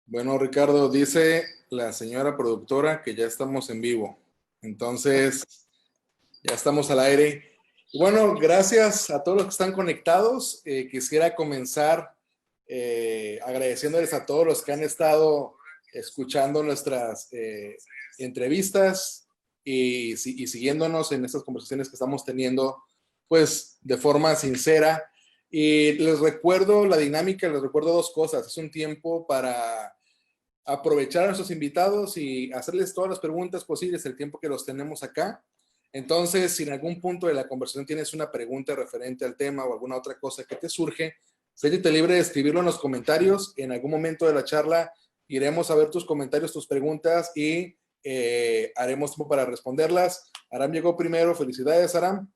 Bueno, Ricardo, dice la señora productora que ya estamos en vivo. Entonces, ya estamos al aire. Y bueno, gracias a todos los que están conectados. Quisiera comenzar agradeciéndoles a todos los que han estado escuchando nuestras entrevistas y siguiéndonos en estas conversaciones que estamos teniendo, pues de forma sincera. Y les recuerdo la dinámica, les recuerdo dos cosas. Es un tiempo para aprovechar a nuestros invitados y hacerles todas las preguntas posibles el tiempo que los tenemos acá. Entonces, si en algún punto de la conversación tienes una pregunta referente al tema o alguna otra cosa que te surge, siéntete libre de escribirlo en los comentarios. En algún momento de la charla iremos a ver tus comentarios, tus preguntas y haremos tiempo para responderlas. Aram llegó primero. Felicidades, Aram.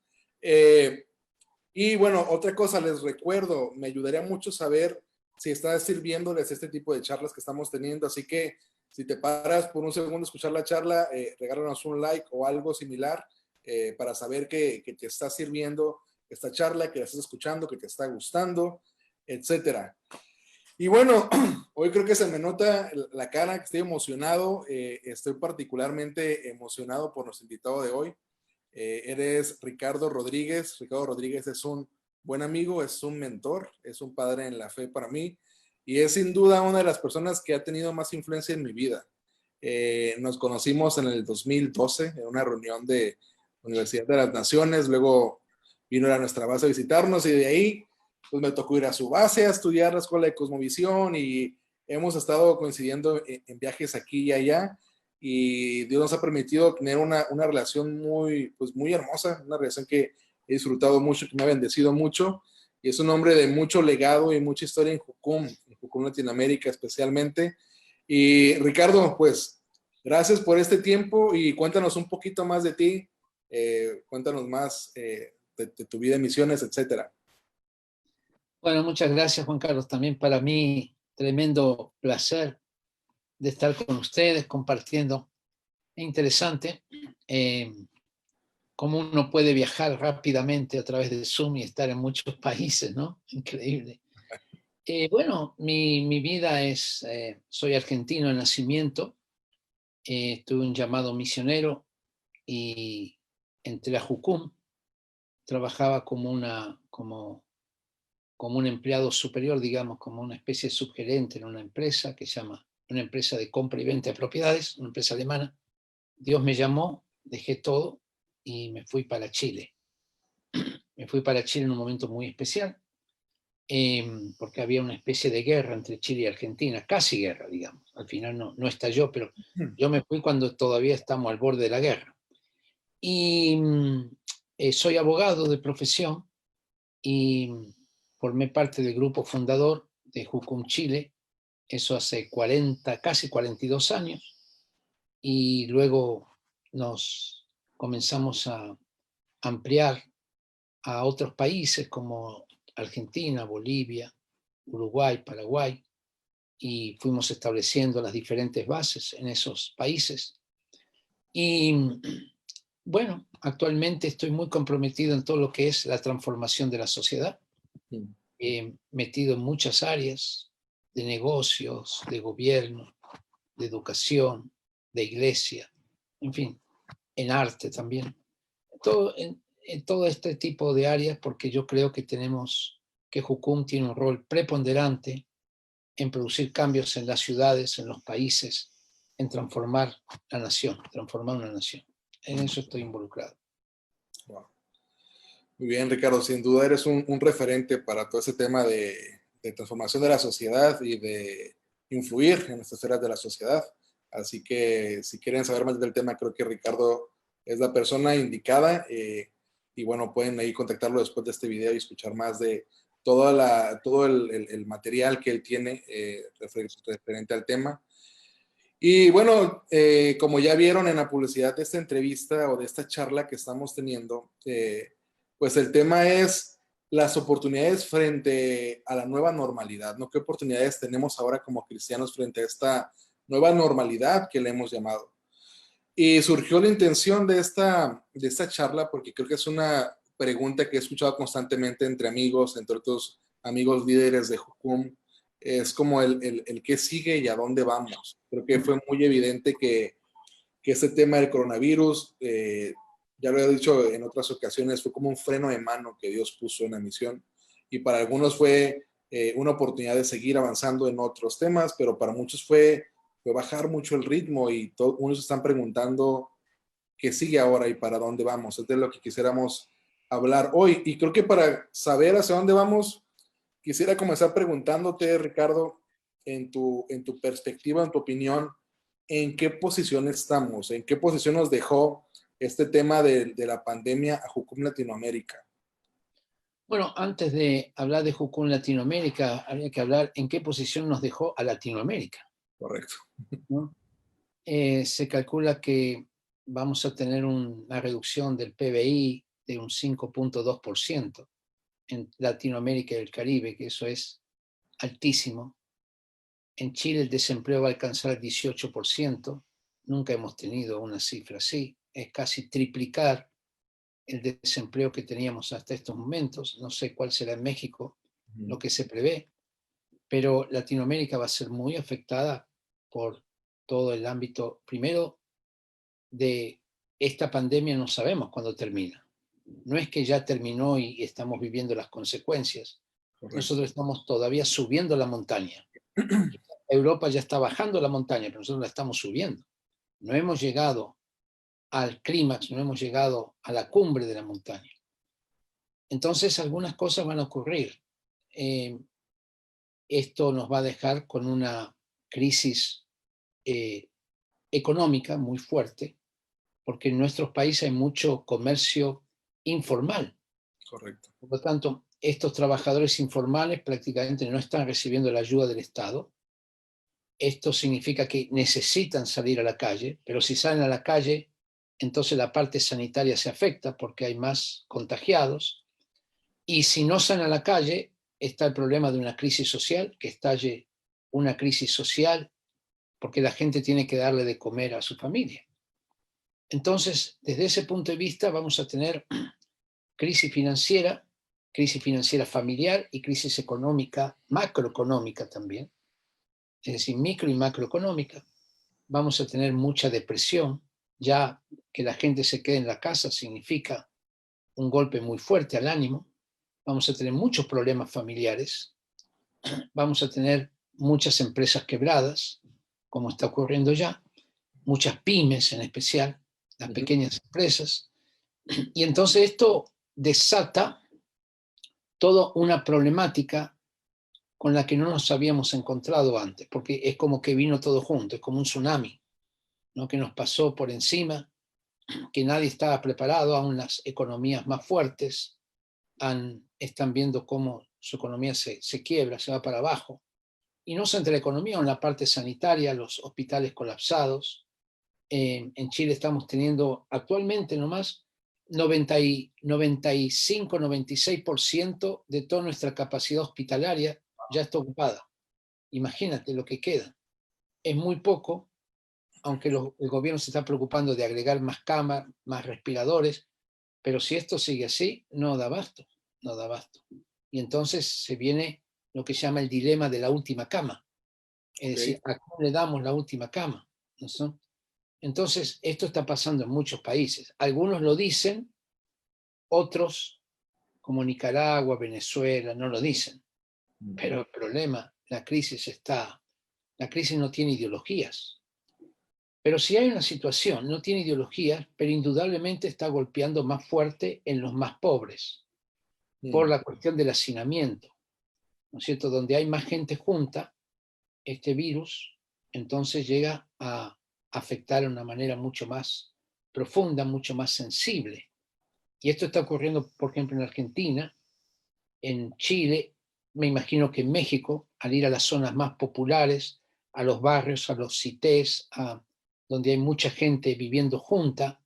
Y bueno, otra cosa, les recuerdo, me ayudaría mucho saber si está sirviéndoles este tipo de charlas que estamos teniendo, así que si te paras por un segundo a escuchar la charla, regálanos un like o algo similar para saber que te está sirviendo esta charla, que la estás escuchando, que te está gustando, etcétera. Y bueno, hoy creo que se me nota la cara, que estoy emocionado, estoy particularmente emocionado por nuestro invitado de hoy. Eres Ricardo Rodríguez. Ricardo Rodríguez es un buen amigo, es un mentor, es un padre en la fe para mí y es sin duda una de las personas que ha tenido más influencia en mi vida. Nos conocimos en el 2012 en una reunión de Universidad de las Naciones, luego vino a nuestra base a visitarnos y de ahí pues me tocó ir a su base a estudiar la Escuela de Cosmovisión y hemos estado coincidiendo en viajes aquí y allá y Dios nos ha permitido tener una relación muy, pues muy hermosa, una relación que he disfrutado mucho, que me ha bendecido mucho, y es un hombre de mucho legado y mucha historia en Jucum Latinoamérica especialmente. Y Ricardo, pues gracias por este tiempo y cuéntanos un poquito más de ti, cuéntanos más de tu vida en misiones, etcétera. Bueno, muchas gracias, Juan Carlos. También para mí, tremendo placer de estar con ustedes compartiendo. Es interesante cómo uno puede viajar rápidamente a través de Zoom y estar en muchos países, ¿no? Increíble. Bueno, mi vida es, soy argentino de nacimiento, tuve un llamado misionero y entré a Jucum, trabajaba como un empleado superior, digamos, como una especie de subgerente en una empresa que se llama una empresa de compra y venta de propiedades, una empresa alemana. Dios me llamó, dejé todo y me fui para Chile. Me fui para Chile en un momento muy especial, porque había una especie de guerra entre Chile y Argentina, casi guerra, digamos. Al final no estalló, pero yo me fui cuando todavía estamos al borde de la guerra. Y soy abogado de profesión y formé parte del grupo fundador de Jucum Chile, eso hace casi 42 años, y luego nos comenzamos a ampliar a otros países como Argentina, Bolivia, Uruguay, Paraguay, y fuimos estableciendo las diferentes bases en esos países. Y bueno, actualmente estoy muy comprometido en todo lo que es la transformación de la sociedad. Metido en muchas áreas de negocios, de gobierno, de educación, de iglesia, en fin, en arte también. En todo este tipo de áreas, porque yo creo que Jucum tiene un rol preponderante en producir cambios en las ciudades, en los países, en transformar la nación, transformar una nación. En eso estoy involucrado. Wow. Muy bien, Ricardo, sin duda eres un referente para todo ese tema de transformación de la sociedad y de influir en las esferas de la sociedad. Así que si quieren saber más del tema, creo que Ricardo es la persona indicada. Y bueno, pueden ahí contactarlo después de este video y escuchar más de todo el material que él tiene referente al tema. Y bueno, como ya vieron en la publicidad de esta entrevista o de esta charla que estamos teniendo, pues el tema es las oportunidades frente a la nueva normalidad, ¿no? ¿Qué oportunidades tenemos ahora como cristianos frente a esta nueva normalidad que le hemos llamado? Y surgió la intención de esta charla porque creo que es una pregunta que he escuchado constantemente entre amigos, entre otros amigos líderes de Jucum, es como el qué sigue y a dónde vamos. Creo que fue muy evidente que este tema del coronavirus, ya lo he dicho en otras ocasiones, fue como un freno de mano que Dios puso en la misión. Y para algunos fue una oportunidad de seguir avanzando en otros temas, pero para muchos fue bajar mucho el ritmo y unos están preguntando qué sigue ahora y para dónde vamos. Es de lo que quisiéramos hablar hoy. Y creo que para saber hacia dónde vamos, quisiera comenzar preguntándote, Ricardo, en tu perspectiva, en tu opinión, ¿en qué posición estamos? ¿En qué posición nos dejó este tema de la pandemia a Jucum Latinoamérica? Bueno, antes de hablar de Jucún Latinoamérica, habría que hablar en qué posición nos dejó a Latinoamérica, Correcto. ¿no? Se calcula que vamos a tener una reducción del PBI de un 5,2% en Latinoamérica y el Caribe, que eso es altísimo. En Chile el desempleo va a alcanzar el 18%. Nunca hemos tenido una cifra así. Es casi triplicar el desempleo que teníamos hasta estos momentos. No sé cuál será en México lo que se prevé, pero Latinoamérica va a ser muy afectada por todo el ámbito, primero, de esta pandemia no sabemos cuándo termina. No es que ya terminó y estamos viviendo las consecuencias. Correcto. Nosotros estamos todavía subiendo la montaña. Europa ya está bajando la montaña, pero nosotros la estamos subiendo. No hemos llegado al clímax, no hemos llegado a la cumbre de la montaña. Entonces, algunas cosas van a ocurrir. Esto nos va a dejar con una crisis económica muy fuerte, porque en nuestros países hay mucho comercio informal. Correcto. Por lo tanto, estos trabajadores informales prácticamente no están recibiendo la ayuda del Estado. Esto significa que necesitan salir a la calle, pero si salen a la calle, entonces la parte sanitaria se afecta porque hay más contagiados. Y si no salen a la calle, está el problema de una crisis social, que estalle una crisis social porque la gente tiene que darle de comer a su familia. Entonces, desde ese punto de vista, vamos a tener crisis financiera familiar y crisis económica, macroeconómica también, es decir, micro y macroeconómica. Vamos a tener mucha depresión, ya que la gente se quede en la casa significa un golpe muy fuerte al ánimo. Vamos a tener muchos problemas familiares, vamos a tener muchas empresas quebradas, como está ocurriendo ya, muchas pymes en especial, las pequeñas empresas, y entonces esto desata toda una problemática con la que no nos habíamos encontrado antes, porque es como que vino todo junto, es como un tsunami, ¿no? Que nos pasó por encima, que nadie estaba preparado, aún las economías más fuertes están viendo cómo su economía se quiebra, se va para abajo. Y no solamente la economía, en la parte sanitaria, los hospitales colapsados. En Chile estamos teniendo actualmente nomás 95-96% de toda nuestra capacidad hospitalaria ya está ocupada. Imagínate lo que queda. Es muy poco, aunque el gobierno se está preocupando de agregar más camas, más respiradores, pero si esto sigue así, no da abasto, no da abasto. Y entonces se viene lo que se llama el dilema de la última cama. Es decir, ¿a quién le damos la última cama? ¿No? Entonces, esto está pasando en muchos países. Algunos lo dicen, otros, como Nicaragua, Venezuela, no lo dicen. Pero el problema, la crisis no tiene ideologías. Pero si hay una situación, no tiene ideologías, pero indudablemente está golpeando más fuerte en los más pobres, por la cuestión del hacinamiento, ¿no es cierto? Donde hay más gente junta, este virus entonces llega a afectar de una manera mucho más profunda, mucho más sensible. Y esto está ocurriendo, por ejemplo, en Argentina, en Chile, me imagino que en México, al ir a las zonas más populares, a los barrios, a los cités, donde hay mucha gente viviendo junta,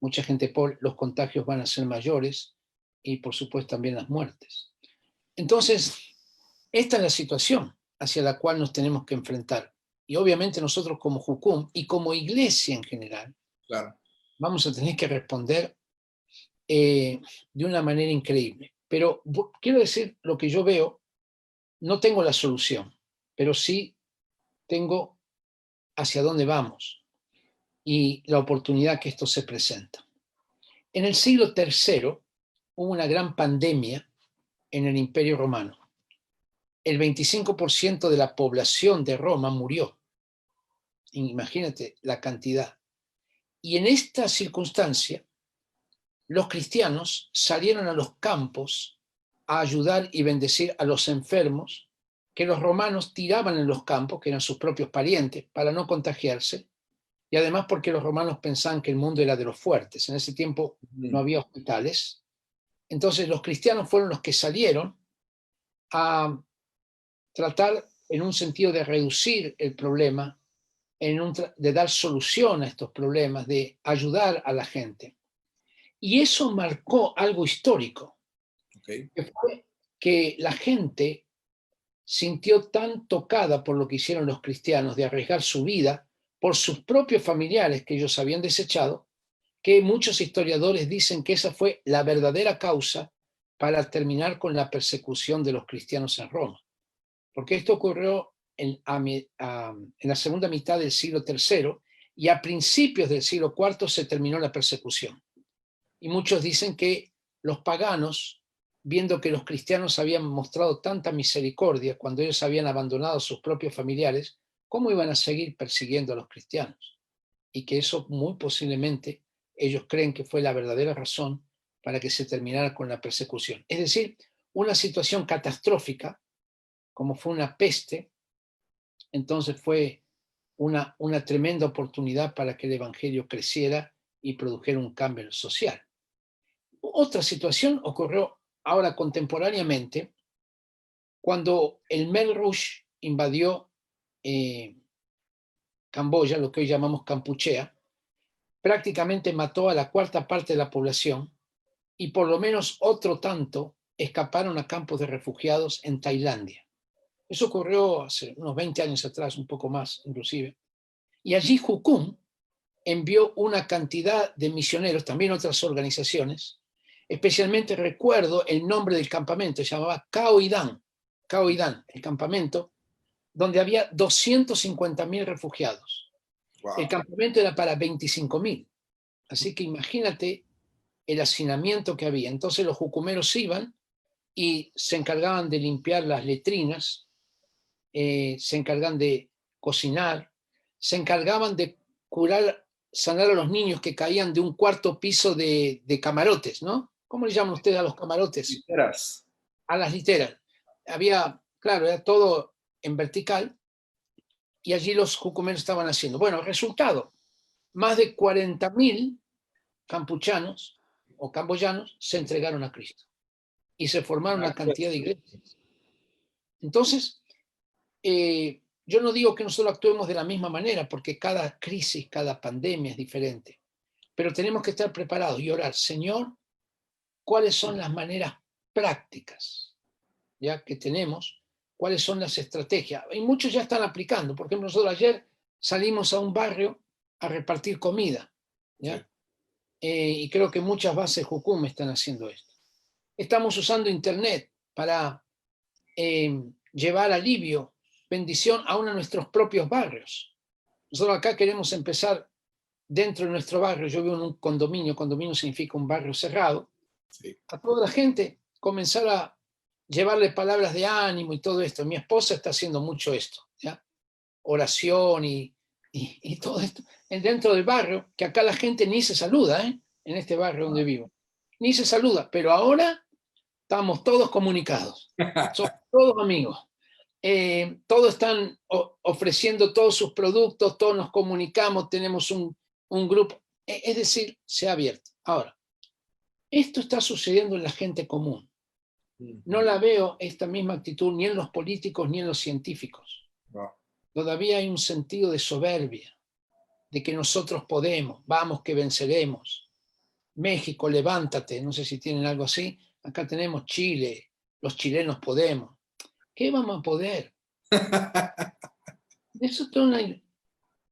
mucha gente pobre, los contagios van a ser mayores y por supuesto también las muertes. Entonces, esta es la situación hacia la cual nos tenemos que enfrentar. Y obviamente nosotros como Jucum y como iglesia en general, Claro. vamos a tener que responder de una manera increíble. Pero quiero decir lo que yo veo, no tengo la solución. pero sí tengo hacia dónde vamos y la oportunidad que esto se presenta. En el siglo III hubo una gran pandemia en el Imperio Romano. El 25% de la población de Roma murió. Imagínate la cantidad. Y en esta circunstancia, los cristianos salieron a los campos a ayudar y bendecir a los enfermos que los romanos tiraban en los campos, que eran sus propios parientes, para no contagiarse, y además porque los romanos pensaban que el mundo era de los fuertes. En ese tiempo no había hospitales. Entonces los cristianos fueron los que salieron a tratar en un sentido de reducir el problema, de dar solución a estos problemas, de ayudar a la gente. Y eso marcó algo histórico, Okay. que fue que la gente sintió tan tocada por lo que hicieron los cristianos de arriesgar su vida por sus propios familiares que ellos habían desechado, que muchos historiadores dicen que esa fue la verdadera causa para terminar con la persecución de los cristianos en Roma. Porque esto ocurrió en la segunda mitad del siglo III y a principios del siglo IV se terminó la persecución. Y muchos dicen que los paganos, viendo que los cristianos habían mostrado tanta misericordia cuando ellos habían abandonado a sus propios familiares, ¿cómo iban a seguir persiguiendo a los cristianos? Y que eso muy posiblemente ellos creen que fue la verdadera razón para que se terminara con la persecución. Es decir, una situación catastrófica, como fue una peste, entonces fue una tremenda oportunidad para que el Evangelio creciera y produjera un cambio social. Otra situación ocurrió ahora contemporáneamente cuando el Khmer Rouge invadió Camboya, lo que hoy llamamos Kampuchea, prácticamente mató a la cuarta parte de la población y por lo menos otro tanto escaparon a campos de refugiados en Tailandia. Eso ocurrió hace unos 20 años atrás, un poco más inclusive. Y allí Hukum envió una cantidad de misioneros, también otras organizaciones, especialmente recuerdo el nombre del campamento, se llamaba Khao Idan, el campamento, donde había 250.000 refugiados. Wow. El campamento era para 25.000, así que imagínate el hacinamiento que había. Entonces los jucumeros iban y se encargaban de limpiar las letrinas, se encargaban de cocinar, se encargaban de sanar a los niños que caían de un cuarto piso de camarotes, ¿no? ¿Cómo le llaman ustedes a los camarotes? Literas. A las literas. Había, claro, era todo en vertical y allí los jucumeros estaban haciendo. Bueno, resultado, más de 40.000 campuchanos o camboyanos se entregaron a Cristo y se formaron una cantidad de iglesias. Entonces, yo no digo que nosotros actuemos de la misma manera, porque cada crisis, cada pandemia es diferente, pero tenemos que estar preparados y orar, Señor, ¿cuáles son las maneras prácticas ya que tenemos? ¿Cuáles son las estrategias? Y muchos ya están aplicando. Por ejemplo, nosotros ayer salimos a un barrio a repartir comida, ¿ya? Sí. Y creo que muchas bases Jucum están haciendo esto. Estamos usando Internet para llevar alivio, bendición aún a nuestros propios barrios. Nosotros acá queremos empezar dentro de nuestro barrio. Yo vivo en un condominio significa un barrio cerrado. Sí. A toda la gente comenzar a llevarle palabras de ánimo y todo esto. Mi esposa está haciendo mucho esto, ¿ya? Oración y todo esto dentro del barrio, que acá la gente ni se saluda, en este barrio donde vivo. Ni se saluda, pero ahora estamos todos comunicados. Somos todos amigos. Todos están ofreciendo todos sus productos, todos nos comunicamos, tenemos un grupo. Es decir, se ha abierto. Ahora, esto está sucediendo en la gente común. No la veo esta misma actitud ni en los políticos ni en los científicos. No. Todavía hay un sentido de soberbia, de que nosotros podemos, vamos que venceremos. México, levántate, no sé si tienen algo así. Acá tenemos Chile, los chilenos podemos. ¿Qué vamos a poder? Eso es una...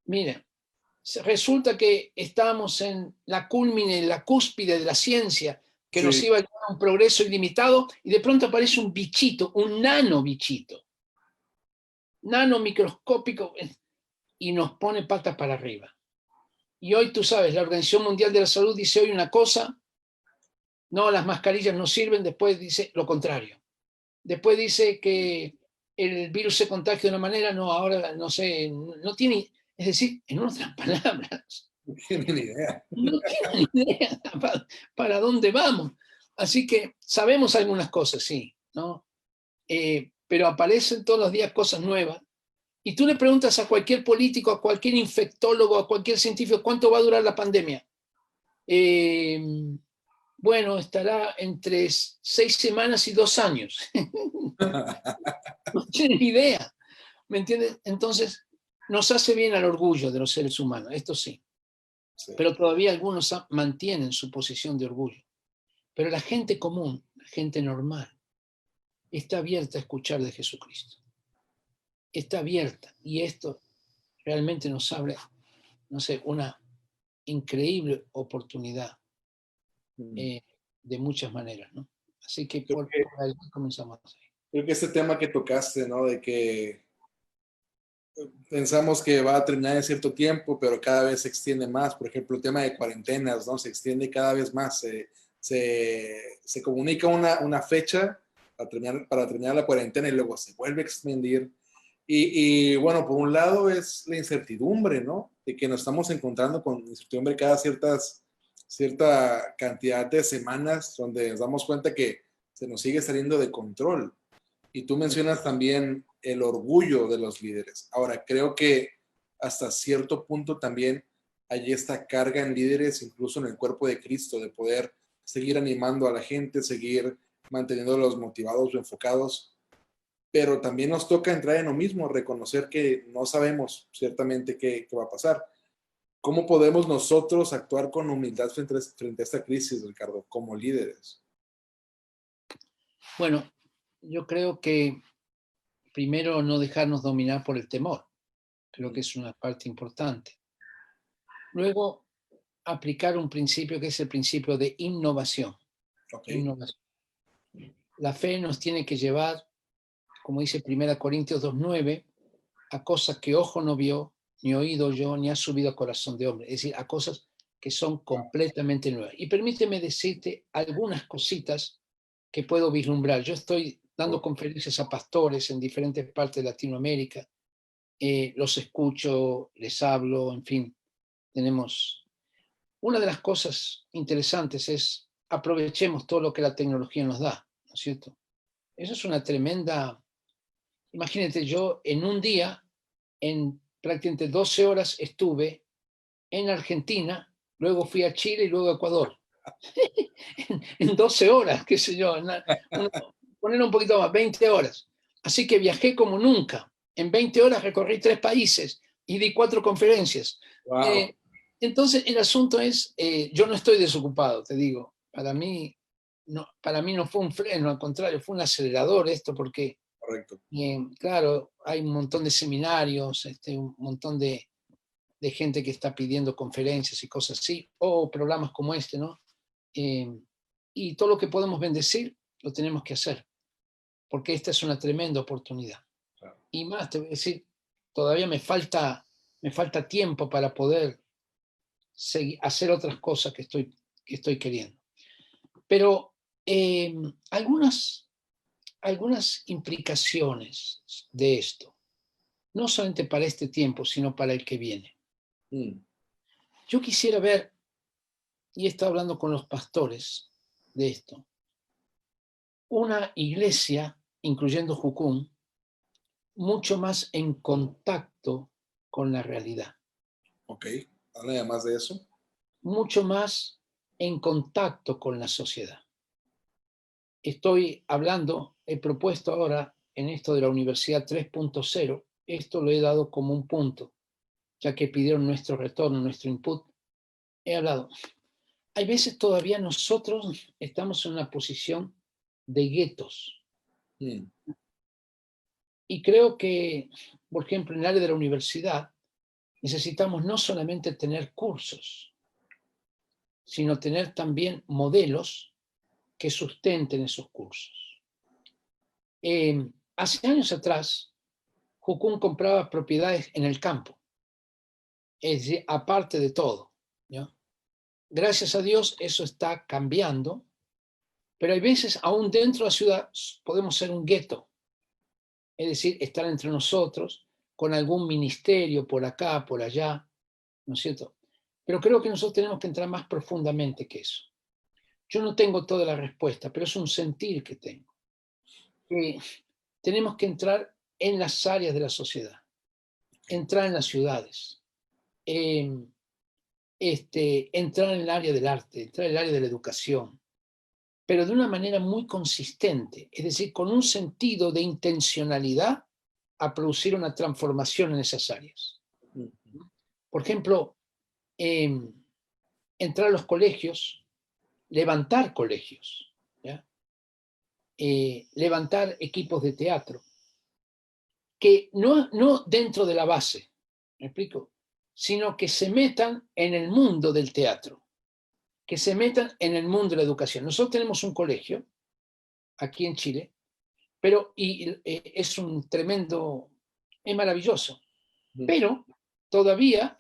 Mira, resulta que estamos en la culmine, la cúspide de la ciencia, que sí, nos iba a llevar a un progreso ilimitado, y de pronto aparece un bichito, un nano bichito, nanomicroscópico, y nos pone patas para arriba. Y hoy tú sabes, la Organización Mundial de la Salud dice hoy una cosa, no, las mascarillas no sirven, después dice lo contrario. Después dice que el virus se contagia de una manera, no, ahora no sé, no tiene, es decir, en otras palabras, No tiene ni idea. no tienen idea para dónde vamos. Así que sabemos algunas cosas, sí, ¿no? Pero aparecen todos los días cosas nuevas. Y tú le preguntas a cualquier político, a cualquier infectólogo, a cualquier científico, ¿cuánto va a durar la pandemia? Bueno, estará entre 6 semanas y 2 años. No tienen idea, ¿me entiendes? Entonces, nos hace bien al orgullo de los seres humanos, esto sí. Sí. Pero todavía algunos mantienen su posición de orgullo. Pero la gente común, la gente normal, está abierta a escuchar de Jesucristo. Está abierta. Y esto realmente nos abre, no sé, una increíble oportunidad de muchas maneras, ¿no? Así que Creo por que, ahí comenzamos. creo que este tema que tocaste, ¿no? De que pensamos que va a terminar en cierto tiempo, pero cada vez se extiende más. Por ejemplo, el tema de cuarentenas, ¿no? Se extiende cada vez más. Se comunica una fecha para terminar la cuarentena y luego se vuelve a expandir. Bueno, por un lado es la incertidumbre, ¿no? De que nos estamos encontrando con incertidumbre cada cierta cantidad de semanas donde nos damos cuenta que se nos sigue saliendo de control. Y tú mencionas también el orgullo de los líderes. Ahora, creo que hasta cierto punto también hay esta carga en líderes, incluso en el cuerpo de Cristo, de poder seguir animando a la gente, seguir manteniéndolos motivados o enfocados. Pero también nos toca entrar en lo mismo, reconocer que no sabemos ciertamente qué va a pasar. ¿Cómo podemos nosotros actuar con humildad frente a esta crisis, Ricardo, como líderes? Bueno, yo creo que primero no dejarnos dominar por el temor. Creo que es una parte importante. Luego, aplicar un principio que es el principio de innovación. Okay. Innovación. La fe nos tiene que llevar, como dice 1 Corintios 2:9, a cosas que ojo no vio, ni oído oyó, ni ha subido a corazón de hombre. Es decir, a cosas que son completamente nuevas. Y permíteme decirte algunas cositas que puedo vislumbrar. Yo estoy dando conferencias a pastores en diferentes partes de Latinoamérica. Los escucho, les hablo, en fin, tenemos... Una de las cosas interesantes es aprovechemos todo lo que la tecnología nos da, ¿no es cierto? Eso es una tremenda... Imagínate, yo en un día, en prácticamente 12 horas estuve en Argentina, luego fui a Chile y luego a Ecuador. en 12 horas, qué sé yo, poner un poquito más, 20 horas. Así que viajé como nunca. En 20 horas recorrí 3 países y di 4 conferencias. Wow. Entonces, el asunto es, yo no estoy desocupado, te digo. Para mí no fue un freno, al contrario, fue un acelerador esto, porque, Correcto. claro, hay un montón de seminarios, un montón de gente que está pidiendo conferencias y cosas así, o programas como este, ¿no? Y todo lo que podemos bendecir, lo tenemos que hacer, porque esta es una tremenda oportunidad. Claro. Y más, te voy a decir, todavía me falta tiempo para poder hacer otras cosas que estoy queriendo. Pero eh, algunas, algunas implicaciones de esto, no solamente para este tiempo, sino para el que viene. Yo quisiera ver, y he estado hablando con los pastores de esto, una iglesia, incluyendo Jucún, mucho más en contacto con la realidad. Ok, habla más de eso. Mucho más en contacto con la sociedad. Estoy hablando, he propuesto ahora en esto de la Universidad 3.0, esto lo he dado como un punto, ya que pidieron nuestro retorno, nuestro input. He hablado. Hay veces todavía nosotros estamos en una posición de guetos. Y creo que, por ejemplo, en el área de la universidad, necesitamos no solamente tener cursos, sino tener también modelos que sustenten esos cursos. Hace años atrás, Jucún compraba propiedades en el campo, es decir, aparte de todo, ¿no? Gracias a Dios eso está cambiando, pero hay veces aún dentro de la ciudad podemos ser un gueto, es decir, estar entre nosotros con algún ministerio por acá, por allá, ¿no es cierto? Pero creo que nosotros tenemos que entrar más profundamente que eso. Yo no tengo toda la respuesta, pero es un sentir que tengo. Tenemos que entrar en las áreas de la sociedad, entrar en las ciudades, entrar en el área del arte, entrar en el área de la educación, pero de una manera muy consistente, es decir, con un sentido de intencionalidad a producir una transformación en esas áreas. Por ejemplo, entrar a los colegios, levantar colegios, ¿ya? Levantar equipos de teatro, que no dentro de la base, ¿me explico? Sino que se metan en el mundo del teatro, que se metan en el mundo de la educación. Nosotros tenemos un colegio aquí en Chile, pero es un tremendo, es maravilloso, pero todavía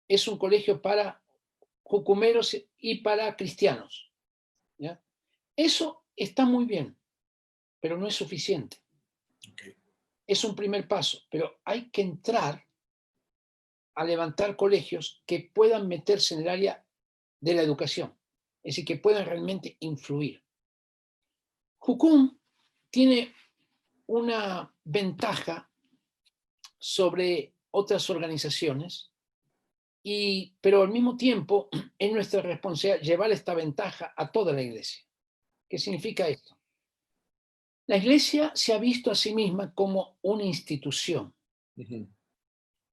es un colegio para jucumeros y para cristianos, ¿ya? Eso está muy bien, pero no es suficiente. Okay. Es un primer paso, pero hay que entrar a levantar colegios que puedan meterse en el área de la educación, es decir, que puedan realmente influir. Jucún tiene una ventaja sobre otras organizaciones, pero al mismo tiempo es nuestra responsabilidad llevar esta ventaja a toda la iglesia. ¿Qué significa esto? La iglesia se ha visto a sí misma como una institución.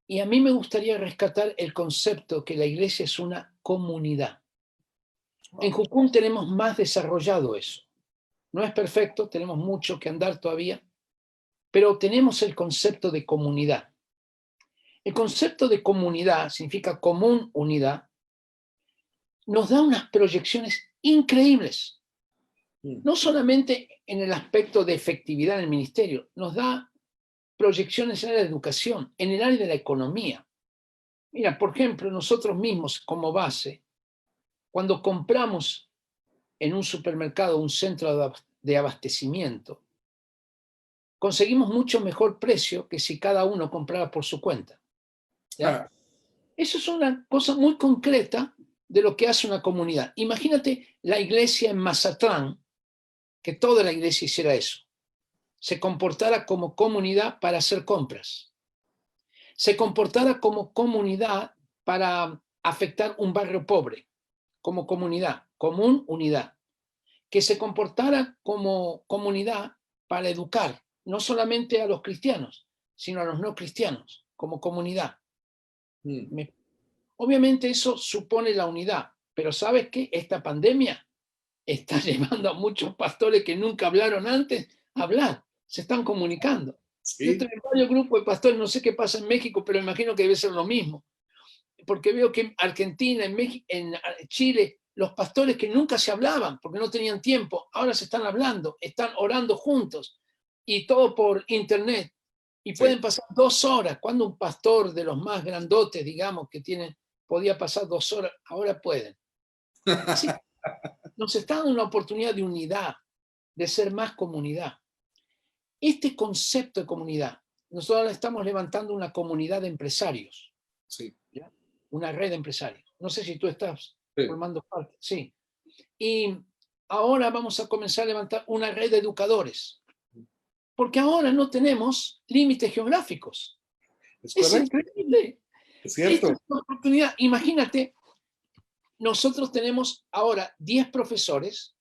Y a mí me gustaría rescatar el concepto que la iglesia es una comunidad. En Jucún tenemos más desarrollado eso. No es perfecto, tenemos mucho que andar todavía, pero tenemos el concepto de comunidad. El concepto de comunidad significa común, unidad, nos da unas proyecciones increíbles. No solamente en el aspecto de efectividad en el ministerio, nos da proyecciones en el área de educación, en el área de la economía. Mira, por ejemplo, nosotros mismos como base, cuando compramos en un supermercado, un centro de abastecimiento, conseguimos mucho mejor precio que si cada uno comprara por su cuenta, ¿ya? Eso es una cosa muy concreta de lo que hace una comunidad. Imagínate la iglesia en Mazatlán, que toda la iglesia hiciera eso. Se comportara como comunidad para hacer compras. Se comportara como comunidad para afectar un barrio pobre, como comunidad, común, unidad. Que se comportara como comunidad para educar, no solamente a los cristianos, sino a los no cristianos, como comunidad. Obviamente eso supone la unidad, pero ¿sabes qué? Esta pandemia está llevando a muchos pastores que nunca hablaron antes a hablar, se están comunicando. Sí. Yo estoy en varios grupos de pastores, no sé qué pasa en México, pero imagino que debe ser lo mismo, porque veo que en Argentina, en México, en Chile, los pastores que nunca se hablaban porque no tenían tiempo, ahora se están hablando, están orando juntos y todo por internet. Y pueden pasar 2 horas, cuando un pastor de los más grandotes, digamos, que podía pasar 2 horas, ahora pueden. Así, nos está dando una oportunidad de unidad, de ser más comunidad. Este concepto de comunidad, nosotros ahora estamos levantando una comunidad de empresarios. Sí. ¿Ya? Una red de empresarios. No sé si tú estás formando parte. Sí. Y ahora vamos a comenzar a levantar una red de educadores. Porque ahora no tenemos límites geográficos. Es increíble. Es cierto. Esta es una oportunidad. Imagínate, nosotros tenemos ahora 10 profesores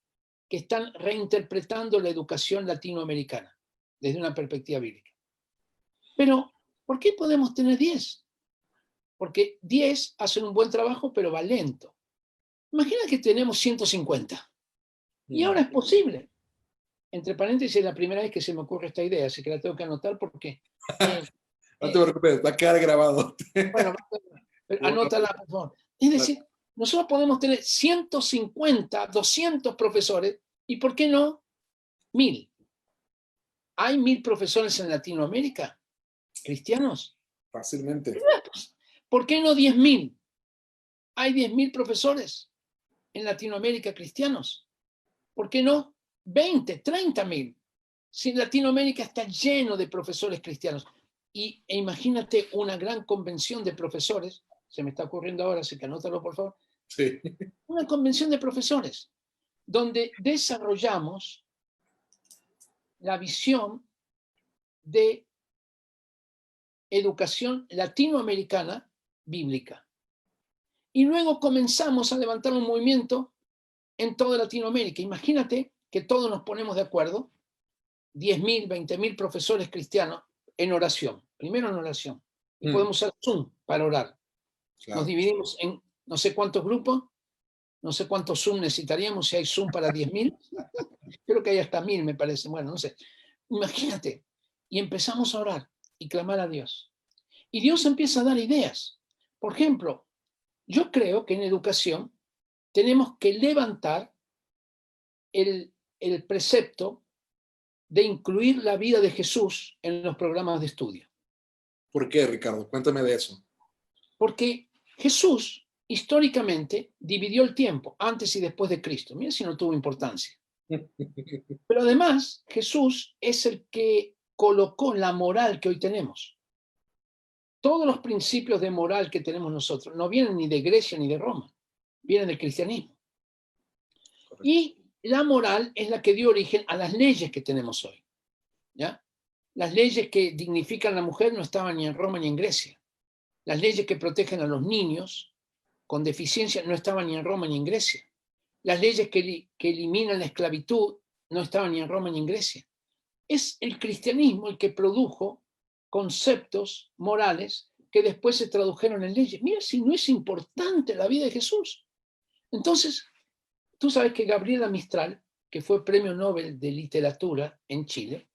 que están reinterpretando la educación latinoamericana desde una perspectiva bíblica. Pero, ¿por qué podemos tener 10? Porque 10 hacen un buen trabajo, pero va lento. Imagina que tenemos 150. Y ahora es posible. Entre paréntesis, es la primera vez que se me ocurre esta idea, así que la tengo que anotar porque... no te preocupes, va a quedar grabado. Bueno, anótala, por favor. Es decir, nosotros podemos tener 150, 200 profesores, y ¿por qué no 1000? ¿Hay 1000 profesores en Latinoamérica? cristianos? Fácilmente. ¿Por qué no 10.000? Hay 10.000 profesores en Latinoamérica cristianos. ¿Por qué no 20, 30.000? Si Latinoamérica está lleno de profesores cristianos. E imagínate una gran convención de profesores, se me está ocurriendo ahora, así que anótalo por favor. Sí. Una convención de profesores donde desarrollamos la visión de educación latinoamericana bíblica. Y luego comenzamos a levantar un movimiento en toda Latinoamérica. Imagínate que todos nos ponemos de acuerdo, 10.000, 20.000 profesores cristianos en oración, primero en oración. Y podemos usar Zoom para orar. Claro. Nos dividimos en no sé cuántos grupos, no sé cuántos Zoom necesitaríamos, si hay Zoom para 10.000. Creo que hay hasta 1.000, me parece. Bueno, no sé. Imagínate. Y empezamos a orar y clamar a Dios. Y Dios empieza a dar ideas. Por ejemplo, yo creo que en educación tenemos que levantar el precepto de incluir la vida de Jesús en los programas de estudio. ¿Por qué, Ricardo? Cuéntame de eso. Porque Jesús históricamente dividió el tiempo antes y después de Cristo. Mira si no tuvo importancia. Pero además, Jesús es el que colocó la moral que hoy tenemos. Todos los principios de moral que tenemos nosotros no vienen ni de Grecia ni de Roma, vienen del cristianismo. Correcto. Y la moral es la que dio origen a las leyes que tenemos hoy. ¿Ya? Las leyes que dignifican a la mujer no estaban ni en Roma ni en Grecia. Las leyes que protegen a los niños con deficiencia no estaban ni en Roma ni en Grecia. Las leyes que eliminan la esclavitud no estaban ni en Roma ni en Grecia. Es el cristianismo el que produjo conceptos morales que después se tradujeron en leyes. Mira si no es importante la vida de Jesús. Entonces, tú sabes que Gabriela Mistral, que fue premio Nobel de Literatura en Chile,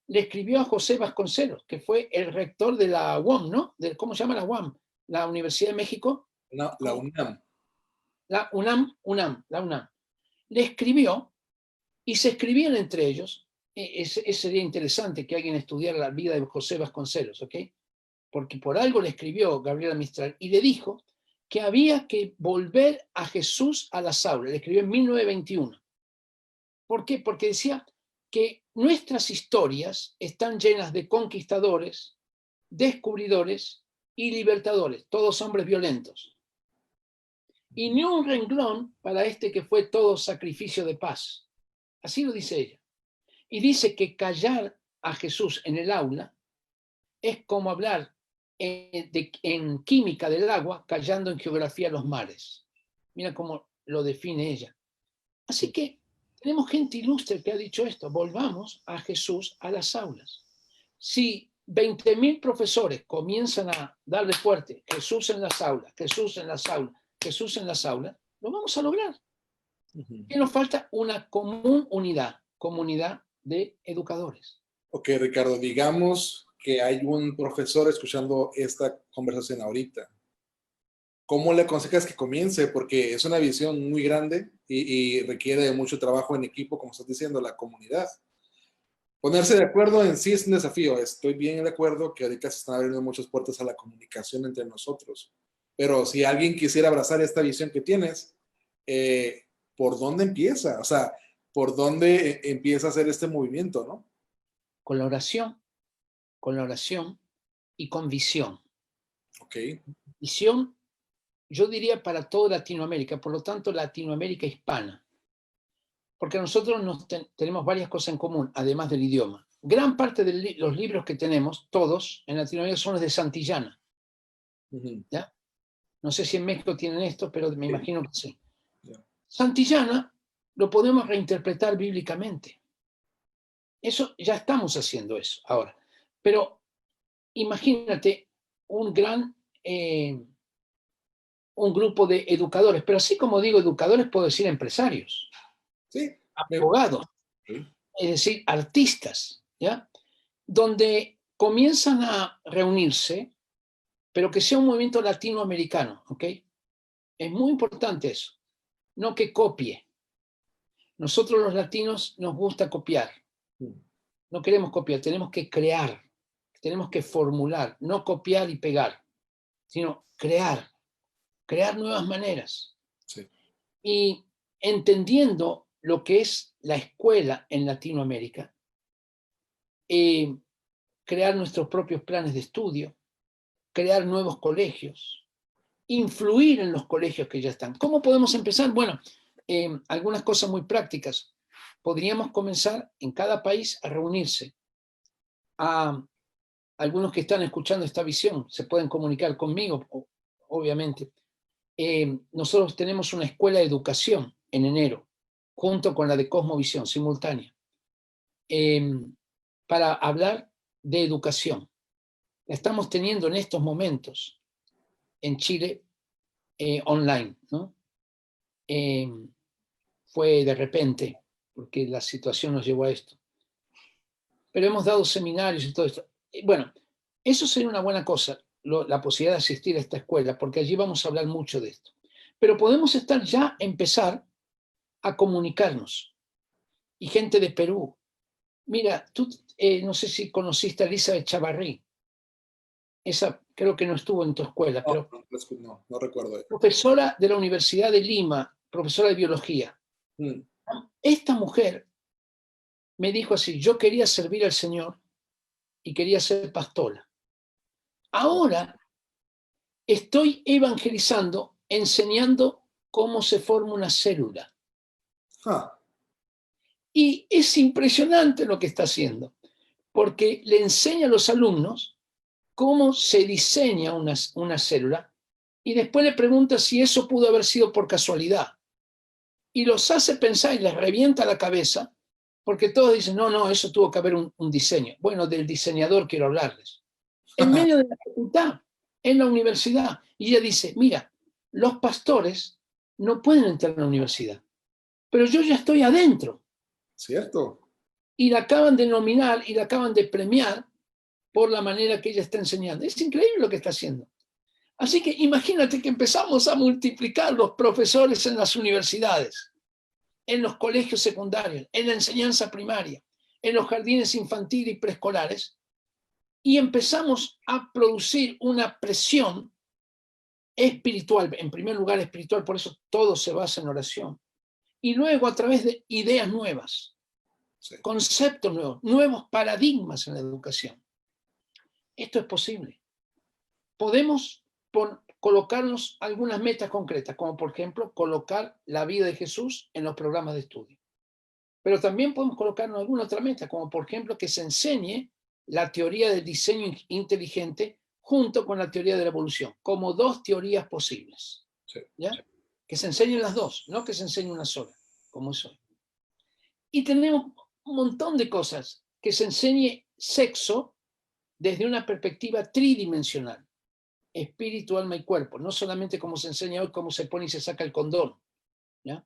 le escribió a José Vasconcelos, que fue el rector de la UAM, ¿no? ¿Cómo se llama la UAM? La Universidad de México. No, la UNAM. La UNAM. Le escribió y se escribían entre ellos. Sería interesante que alguien estudiara la vida de José Vasconcelos, ¿ok? Porque por algo le escribió Gabriela Mistral y le dijo que había que volver a Jesús a las aulas. Le escribió en 1921. ¿Por qué? Porque decía que nuestras historias están llenas de conquistadores, descubridores y libertadores, todos hombres violentos. Y ni un renglón para este que fue todo sacrificio de paz. Así lo dice ella. Y dice que callar a Jesús en el aula es como hablar en química del agua, callando en geografía los mares. Mira cómo lo define ella. Así que tenemos gente ilustre que ha dicho esto. Volvamos a Jesús a las aulas. Si 20.000 profesores comienzan a darle fuerte, Jesús en las aulas, Jesús en las aulas, Jesús en las aulas, lo vamos a lograr. Y nos falta una comunidad de educadores. Ok, Ricardo, digamos que hay un profesor escuchando esta conversación ahorita. ¿Cómo le aconsejas que comience? Porque es una visión muy grande y requiere de mucho trabajo en equipo, como estás diciendo, la comunidad. Ponerse de acuerdo en sí es un desafío. Estoy bien de acuerdo que ahorita se están abriendo muchas puertas a la comunicación entre nosotros. Pero si alguien quisiera abrazar esta visión que tienes, ¿por dónde empieza? O sea, ¿por dónde empieza a hacer este movimiento, no? Con la oración y con visión. Ok. Visión, yo diría para toda Latinoamérica, por lo tanto Latinoamérica hispana. Porque nosotros tenemos varias cosas en común, además del idioma. Gran parte de los libros que tenemos, todos en Latinoamérica, son los de Santillana. ¿Ya? No sé si en México tienen esto, pero me imagino que sí. Santillana lo podemos reinterpretar bíblicamente. Eso, ya estamos haciendo eso ahora. Pero imagínate un grupo de educadores, pero así como digo educadores, puedo decir empresarios, sí, abogados, sí. Es decir, artistas, ¿ya? Donde comienzan a reunirse, pero que sea un movimiento latinoamericano, ¿ok? Es muy importante eso, no que copie. Nosotros los latinos nos gusta copiar. No queremos copiar, tenemos que crear. tenemos que formular, no copiar y pegar, sino crear nuevas maneras. Sí. Y entendiendo lo que es la escuela en Latinoamérica, crear nuestros propios planes de estudio, crear nuevos colegios, influir en los colegios que ya están. ¿Cómo podemos empezar? Bueno, algunas cosas muy prácticas. Podríamos comenzar en cada país a reunirse. A algunos que están escuchando esta visión se pueden comunicar conmigo, obviamente. Nosotros tenemos una escuela de educación en enero, junto con la de Cosmovisión, simultánea, para hablar de educación. La estamos teniendo en estos momentos en Chile online, ¿no? Fue de repente, porque la situación nos llevó a esto. Pero hemos dado seminarios y todo esto. Bueno, eso sería una buena cosa, la posibilidad de asistir a esta escuela, porque allí vamos a hablar mucho de esto. Pero podemos empezar a comunicarnos. Y gente de Perú. Mira, tú no sé si conociste a Elizabeth Chavarrí. Esa creo que no estuvo en tu escuela, pero No recuerdo. Profesora de la Universidad de Lima, profesora de biología. Esta mujer me dijo así: yo quería servir al Señor y quería ser pastora. Ahora estoy evangelizando, enseñando cómo se forma una célula. Y es impresionante lo que está haciendo, porque le enseña a los alumnos cómo se diseña una célula y después le pregunta si eso pudo haber sido por casualidad. Y los hace pensar y les revienta la cabeza, porque todos dicen, no, eso tuvo que haber un diseño. Bueno, del diseñador quiero hablarles. En medio de la facultad, en la universidad. Y ella dice, mira, los pastores no pueden entrar a la universidad, pero yo ya estoy adentro. Cierto. Y la acaban de nominar y la acaban de premiar por la manera que ella está enseñando. Es increíble lo que está haciendo. Así que imagínate que empezamos a multiplicar los profesores en las universidades, en los colegios secundarios, en la enseñanza primaria, en los jardines infantiles y preescolares, y empezamos a producir una presión espiritual, en primer lugar espiritual, por eso todo se basa en oración, y luego a través de ideas nuevas, sí, conceptos nuevos, nuevos paradigmas en la educación. Esto es posible. Podemos colocarnos algunas metas concretas, como por ejemplo colocar la vida de Jesús en los programas de estudio. Pero también podemos colocarnos alguna otra meta, como por ejemplo que se enseñe la teoría del diseño inteligente junto con la teoría de la evolución, como dos teorías posibles. Sí. ¿Ya? Que se enseñen las dos, no que se enseñe una sola, como es hoy. Y tenemos un montón de cosas, que se enseñe sexo desde una perspectiva tridimensional, espíritu, alma y cuerpo, no solamente como se enseña hoy, cómo se pone y se saca el condón. ¿Ya?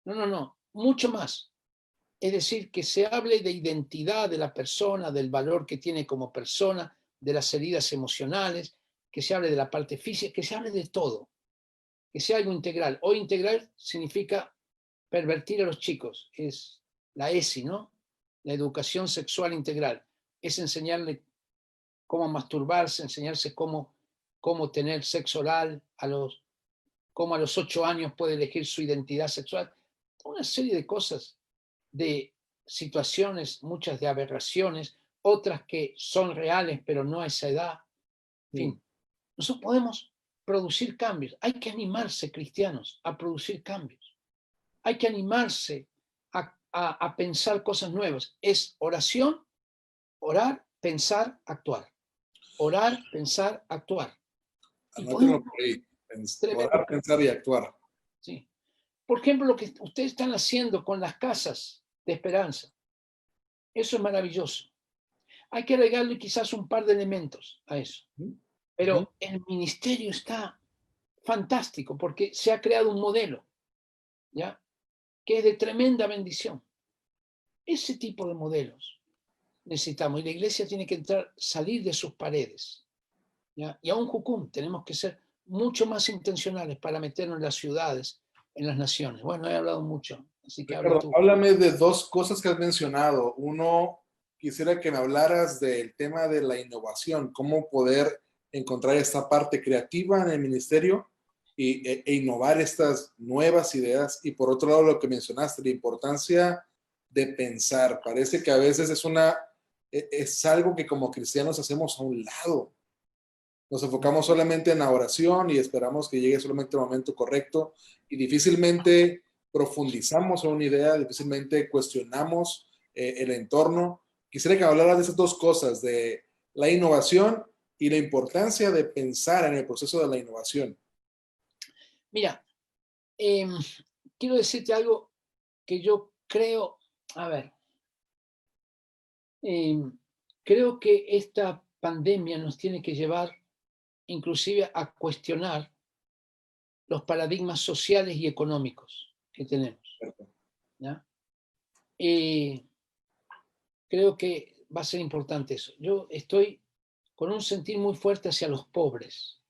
No, mucho más. Es decir, que se hable de identidad de la persona, del valor que tiene como persona, de las heridas emocionales, que se hable de la parte física, que se hable de todo, que sea algo integral. Hoy integral significa pervertir a los chicos, es la ESI, ¿no? La educación sexual integral. Es enseñarle cómo masturbarse, enseñarse cómo tener sexo oral, cómo a los 8 años puede elegir su identidad sexual. Una serie de cosas, de situaciones, muchas de aberraciones, otras que son reales, pero no a esa edad. En fin, nosotros podemos producir cambios. Hay que animarse, cristianos, a producir cambios. Hay que animarse a pensar cosas nuevas. Es oración, orar, pensar, actuar. Orar, pensar, actuar. Anótelo por ahí. Orar, pensar y actuar. Sí. Por ejemplo, lo que ustedes están haciendo con las casas de esperanza. Eso es maravilloso. Hay que agregarle quizás un par de elementos a eso. Pero el ministerio está fantástico porque se ha creado un modelo, ¿ya? Que es de tremenda bendición. Ese tipo de modelos necesitamos. Y la iglesia tiene que salir de sus paredes, ¿ya? Y aún Jucum, tenemos que ser mucho más intencionales para meternos en las ciudades, en las naciones. Bueno, he hablado mucho, así que Ricardo, háblame de dos cosas que has mencionado. Uno, quisiera que me hablaras del tema de la innovación, cómo poder encontrar esta parte creativa en el ministerio e innovar estas nuevas ideas. Y por otro lado, lo que mencionaste, la importancia de pensar. Parece que a veces es algo que como cristianos hacemos a un lado. Nos enfocamos solamente en la oración y esperamos que llegue solamente el momento correcto y difícilmente profundizamos en una idea, difícilmente cuestionamos el entorno. Quisiera que me hablaras de esas dos cosas, de la innovación y la importancia de pensar en el proceso de la innovación. Mira, em, quiero decirte algo que yo creo, a ver, creo que esta pandemia nos tiene que llevar inclusive a cuestionar los paradigmas sociales y económicos que tenemos. ¿Ya? Creo que va a ser importante eso. Yo estoy con un sentir muy fuerte hacia los pobres,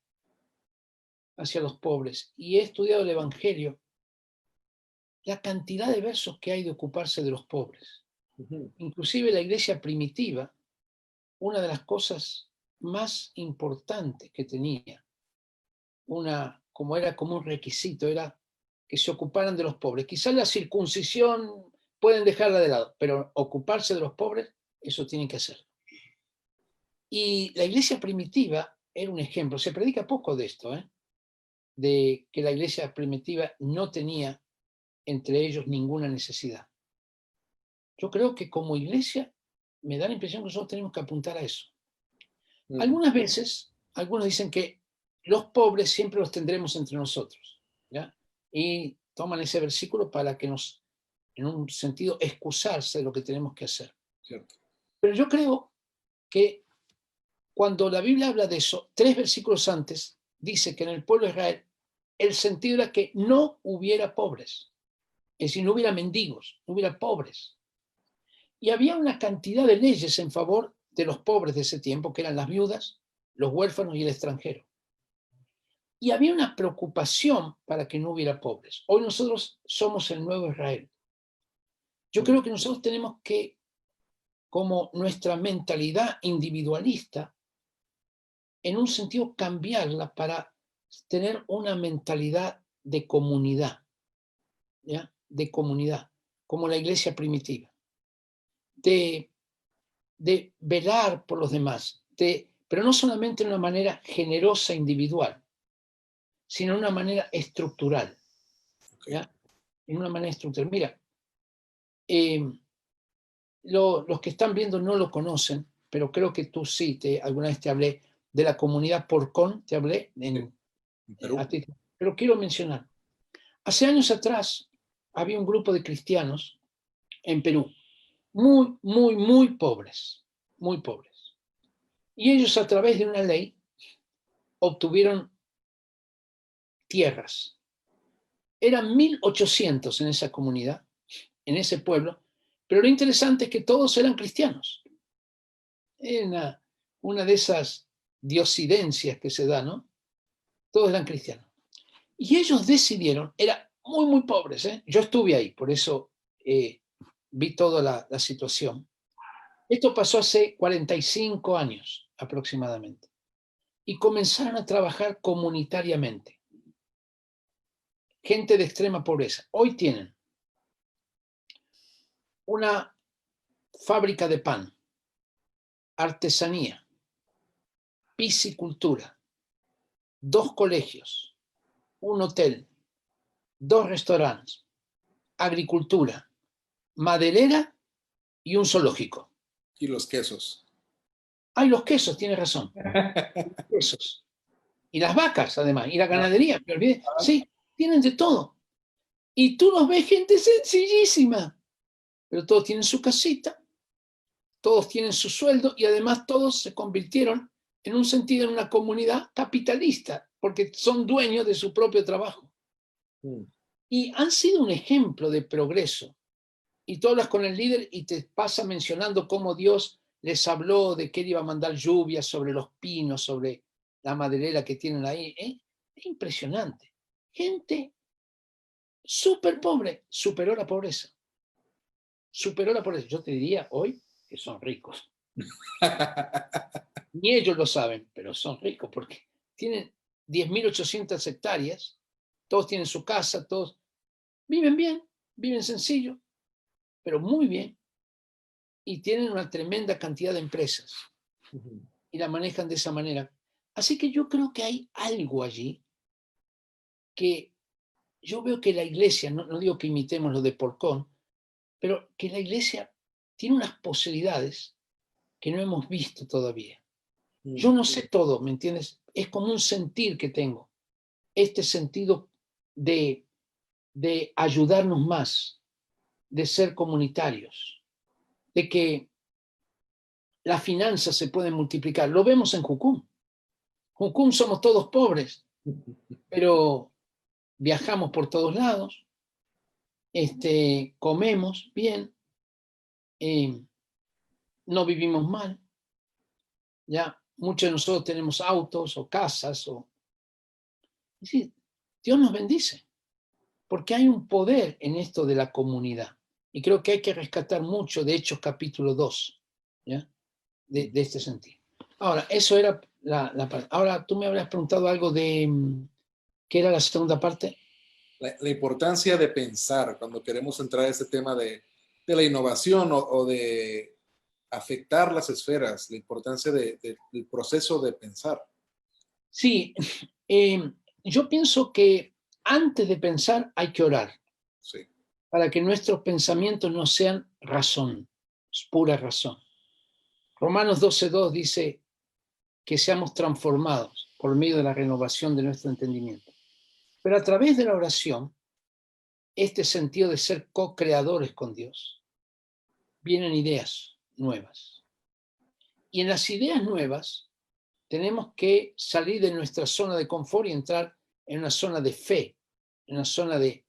y he estudiado el Evangelio, la cantidad de versos que hay de ocuparse de los pobres. Inclusive la iglesia primitiva, una de las cosas más importantes que tenía, como era como un requisito, era que se ocuparan de los pobres. Quizás la circuncisión pueden dejarla de lado, pero ocuparse de los pobres, eso tienen que hacer. Y la iglesia primitiva era un ejemplo. Se predica poco de esto, de que la iglesia primitiva no tenía entre ellos ninguna necesidad. Yo creo que como iglesia me da la impresión que nosotros tenemos que apuntar a eso. Algunas veces, algunos dicen que los pobres siempre los tendremos entre nosotros, ¿ya? Y toman ese versículo para que nos, en un sentido, excusarse de lo que tenemos que hacer. Cierto. Pero yo creo que cuando la Biblia habla de eso, 3 versículos antes, dice que en el pueblo de Israel el sentido era que no hubiera pobres, es decir, no hubiera mendigos, no hubiera pobres. Y había una cantidad de leyes en favor de los pobres de ese tiempo, que eran las viudas, los huérfanos y el extranjero. Y había una preocupación para que no hubiera pobres. Hoy nosotros somos el nuevo Israel. Yo creo que nosotros tenemos que, como nuestra mentalidad individualista, en un sentido cambiarla para tener una mentalidad de comunidad, ¿ya? De comunidad, como la iglesia primitiva, de velar por los demás, pero no solamente de una manera generosa individual, sino de una manera estructural. ¿Ya? En una manera estructural. Mira, los que están viendo no lo conocen, pero creo que tú sí, alguna vez te hablé de la comunidad Porcón, te hablé en Perú. Pero quiero mencionar, hace años atrás había un grupo de cristianos en Perú, muy, muy, muy pobres, muy pobres. Y ellos a través de una ley obtuvieron tierras. Eran 1800 en esa comunidad, en ese pueblo, pero lo interesante es que todos eran cristianos. Era una de esas diosidencias que se da, ¿no? Todos eran cristianos. Y ellos decidieron, eran muy, muy pobres, ¿eh? Yo estuve ahí, por eso vi toda la situación. Esto pasó hace 45 años aproximadamente. Y comenzaron a trabajar comunitariamente. Gente de extrema pobreza. Hoy tienen una fábrica de pan, artesanía, piscicultura, 2 colegios, un hotel, 2 restaurantes, agricultura, maderera y un zoológico. Y los quesos. Ay, los quesos, tienes razón. Los quesos. Y las vacas, además, y la ganadería, me olvidé. Sí, tienen de todo. Y tú los ves gente sencillísima, pero todos tienen su casita, todos tienen su sueldo y además todos se convirtieron en un sentido en una comunidad capitalista, porque son dueños de su propio trabajo. Y han sido un ejemplo de progreso. Y tú hablas con el líder y te pasa mencionando cómo Dios les habló de que él iba a mandar lluvia sobre los pinos, sobre la maderera que tienen ahí. Es impresionante. Gente súper pobre, superó la pobreza. Superó la pobreza. Yo te diría hoy, que son ricos. Ni ellos lo saben, pero son ricos porque tienen 10.800 hectáreas, todos tienen su casa, todos viven bien, viven sencillo, pero muy bien, y tienen una tremenda cantidad de empresas y la manejan de esa manera. Así que yo creo que hay algo allí que yo veo que la iglesia, no digo que imitemos lo de Porcón, pero que la iglesia tiene unas posibilidades que no hemos visto todavía. Yo no sé todo, ¿me entiendes? Es como un sentir que tengo, este sentido de ayudarnos más, de ser comunitarios, de que las finanzas se pueden multiplicar. Lo vemos en Jucum. Jucum somos todos pobres, pero viajamos por todos lados, comemos bien, no vivimos mal. Ya muchos de nosotros tenemos autos o casas. Es decir, Dios nos bendice, porque hay un poder en esto de la comunidad. Y creo que hay que rescatar mucho de Hechos capítulo 2, ¿ya? De este sentido. Ahora, eso era la parte. Ahora, tú me habrías preguntado algo de, ¿qué era la segunda parte? La importancia de pensar cuando queremos entrar a este tema de la innovación o de afectar las esferas, la importancia del proceso de pensar. Sí, yo pienso que antes de pensar hay que orar. Sí. Para que nuestros pensamientos no sean razón, pura razón. Romanos 12:2 dice que seamos transformados por medio de la renovación de nuestro entendimiento. Pero a través de la oración, este sentido de ser co-creadores con Dios, vienen ideas nuevas. Y en las ideas nuevas tenemos que salir de nuestra zona de confort y entrar en una zona de fe, en una zona de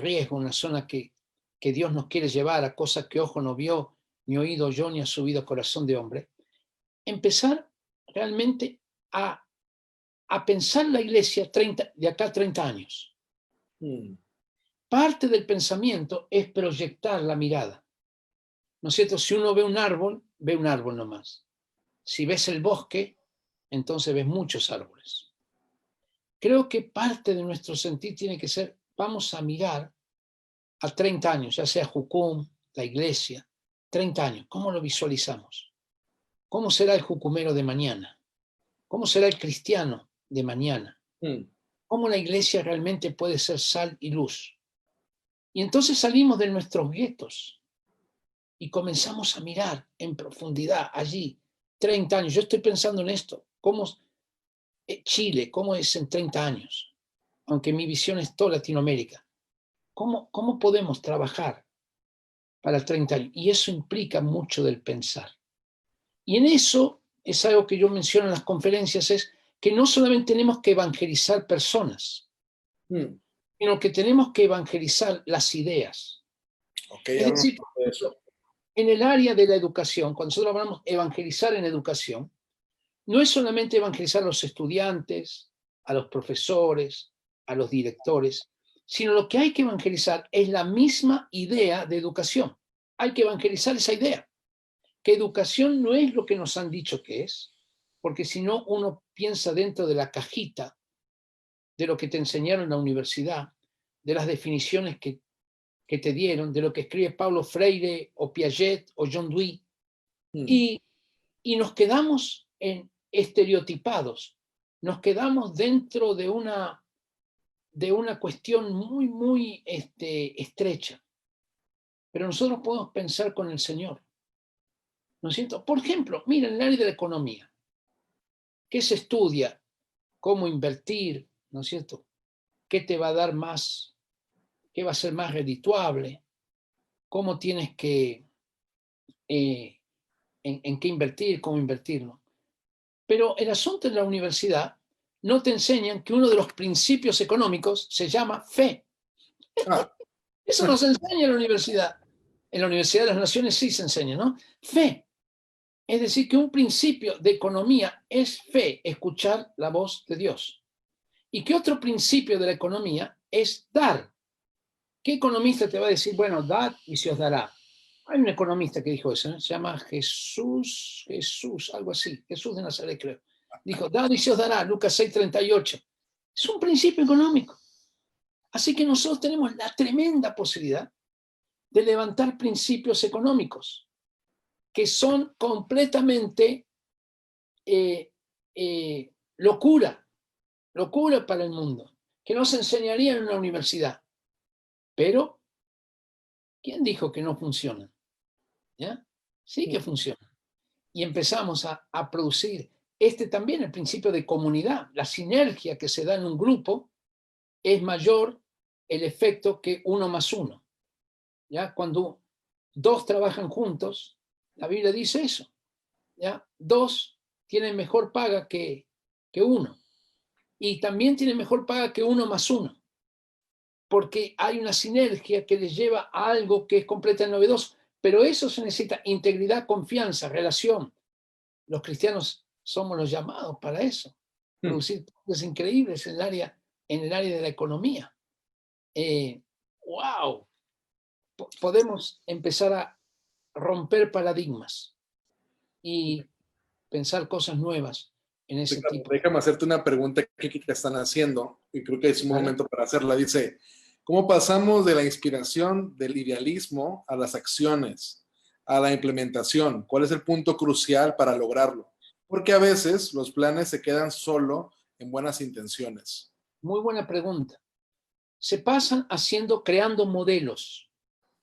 riesgo, una zona que Dios nos quiere llevar a cosas que ojo no vio, ni oído oyó, ni ha subido corazón de hombre. Empezar realmente a pensar la iglesia de acá a 30 años. Parte del pensamiento es proyectar la mirada. ¿No es cierto? Si uno ve un árbol nomás. Si ves el bosque, entonces ves muchos árboles. Creo que parte de nuestro sentir tiene que ser, vamos a mirar a 30 años, ya sea Jucum, la iglesia, 30 años, ¿cómo lo visualizamos? ¿Cómo será el jucumero de mañana? ¿Cómo será el cristiano de mañana? ¿Cómo la iglesia realmente puede ser sal y luz? Y entonces salimos de nuestros guetos y comenzamos a mirar en profundidad allí, 30 años. Yo estoy pensando en esto, ¿cómo Chile, cómo es en 30 años? Aunque mi visión es toda Latinoamérica. ¿Cómo podemos trabajar para 30 años? Y eso implica mucho del pensar. Y en eso es algo que yo menciono en las conferencias, es que no solamente tenemos que evangelizar personas, sino que tenemos que evangelizar las ideas. Okay, es decir, en el área de la educación, cuando nosotros hablamos de evangelizar en educación, no es solamente evangelizar a los estudiantes, a los profesores, a los directores, sino lo que hay que evangelizar es la misma idea de educación. Hay que evangelizar esa idea, que educación no es lo que nos han dicho que es, porque si no uno piensa dentro de la cajita de lo que te enseñaron en la universidad, de las definiciones que te dieron, de lo que escribe Paulo Freire o Piaget o John Dewey, y nos quedamos estereotipados, nos quedamos dentro de una cuestión muy, muy estrecha. Pero nosotros podemos pensar con el Señor. ¿No es cierto? Por ejemplo, mira, en el área de la economía, ¿qué se estudia? ¿Cómo invertir? ¿No es cierto? ¿Qué te va a dar más? ¿Qué va a ser más redituable? ¿Cómo tienes que, en qué invertir? ¿Cómo invertirlo? Pero el asunto de la universidad no te enseñan que uno de los principios económicos se llama fe. Eso no se enseña en la universidad. En la Universidad de las Naciones sí se enseña, ¿no? Fe. Es decir, que un principio de economía es fe, escuchar la voz de Dios. Y que otro principio de la economía es dar. ¿Qué economista te va a decir, bueno, dad y se os dará? Hay un economista que dijo eso, ¿eh? Se llama Jesús, algo así, Jesús de Nazaret, creo. Dijo, dad y se os dará, Lucas 6:38. Es un principio económico. Así que nosotros tenemos la tremenda posibilidad de levantar principios económicos que son completamente locura para el mundo, que no se enseñaría en una universidad. Pero, ¿quién dijo que no funcionan? ¿Ya? Sí que funcionan. Y empezamos a producir también el principio de comunidad. La sinergia que se da en un grupo es mayor el efecto que 1+1. ¿Ya? Cuando dos trabajan juntos, la Biblia dice eso. ¿Ya? Dos tienen mejor paga que uno. Y también tienen mejor paga que 1+1. Porque hay una sinergia que les lleva a algo que es completamente novedoso. Pero eso se necesita integridad, confianza, relación. Los cristianos somos los llamados para eso. Producir cosas increíbles en el área de la economía. ¡Wow! Podemos empezar a romper paradigmas y pensar cosas nuevas en ese Ricardo, tipo. déjame hacerte una pregunta que están haciendo, y creo que es un ¿Vale? momento para hacerla. Dice, ¿cómo pasamos de la inspiración, del idealismo, a las acciones, a la implementación? ¿Cuál es el punto crucial para lograrlo? Porque a veces los planes se quedan solo en buenas intenciones. Muy buena pregunta. Se pasan creando modelos,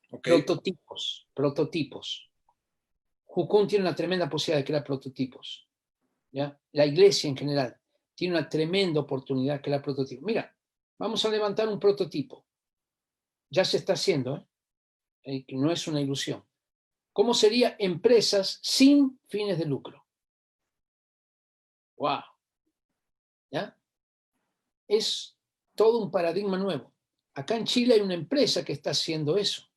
¿Ok? prototipos. Jukun tiene una tremenda posibilidad de crear prototipos. ¿Ya? La iglesia en general tiene una tremenda oportunidad de crear prototipos. Mira, vamos a levantar un prototipo. Ya se está haciendo, no es una ilusión. ¿Cómo sería empresas sin fines de lucro? ¡Wow! ¿Ya? Es todo un paradigma nuevo. Acá en Chile hay una empresa que está haciendo eso.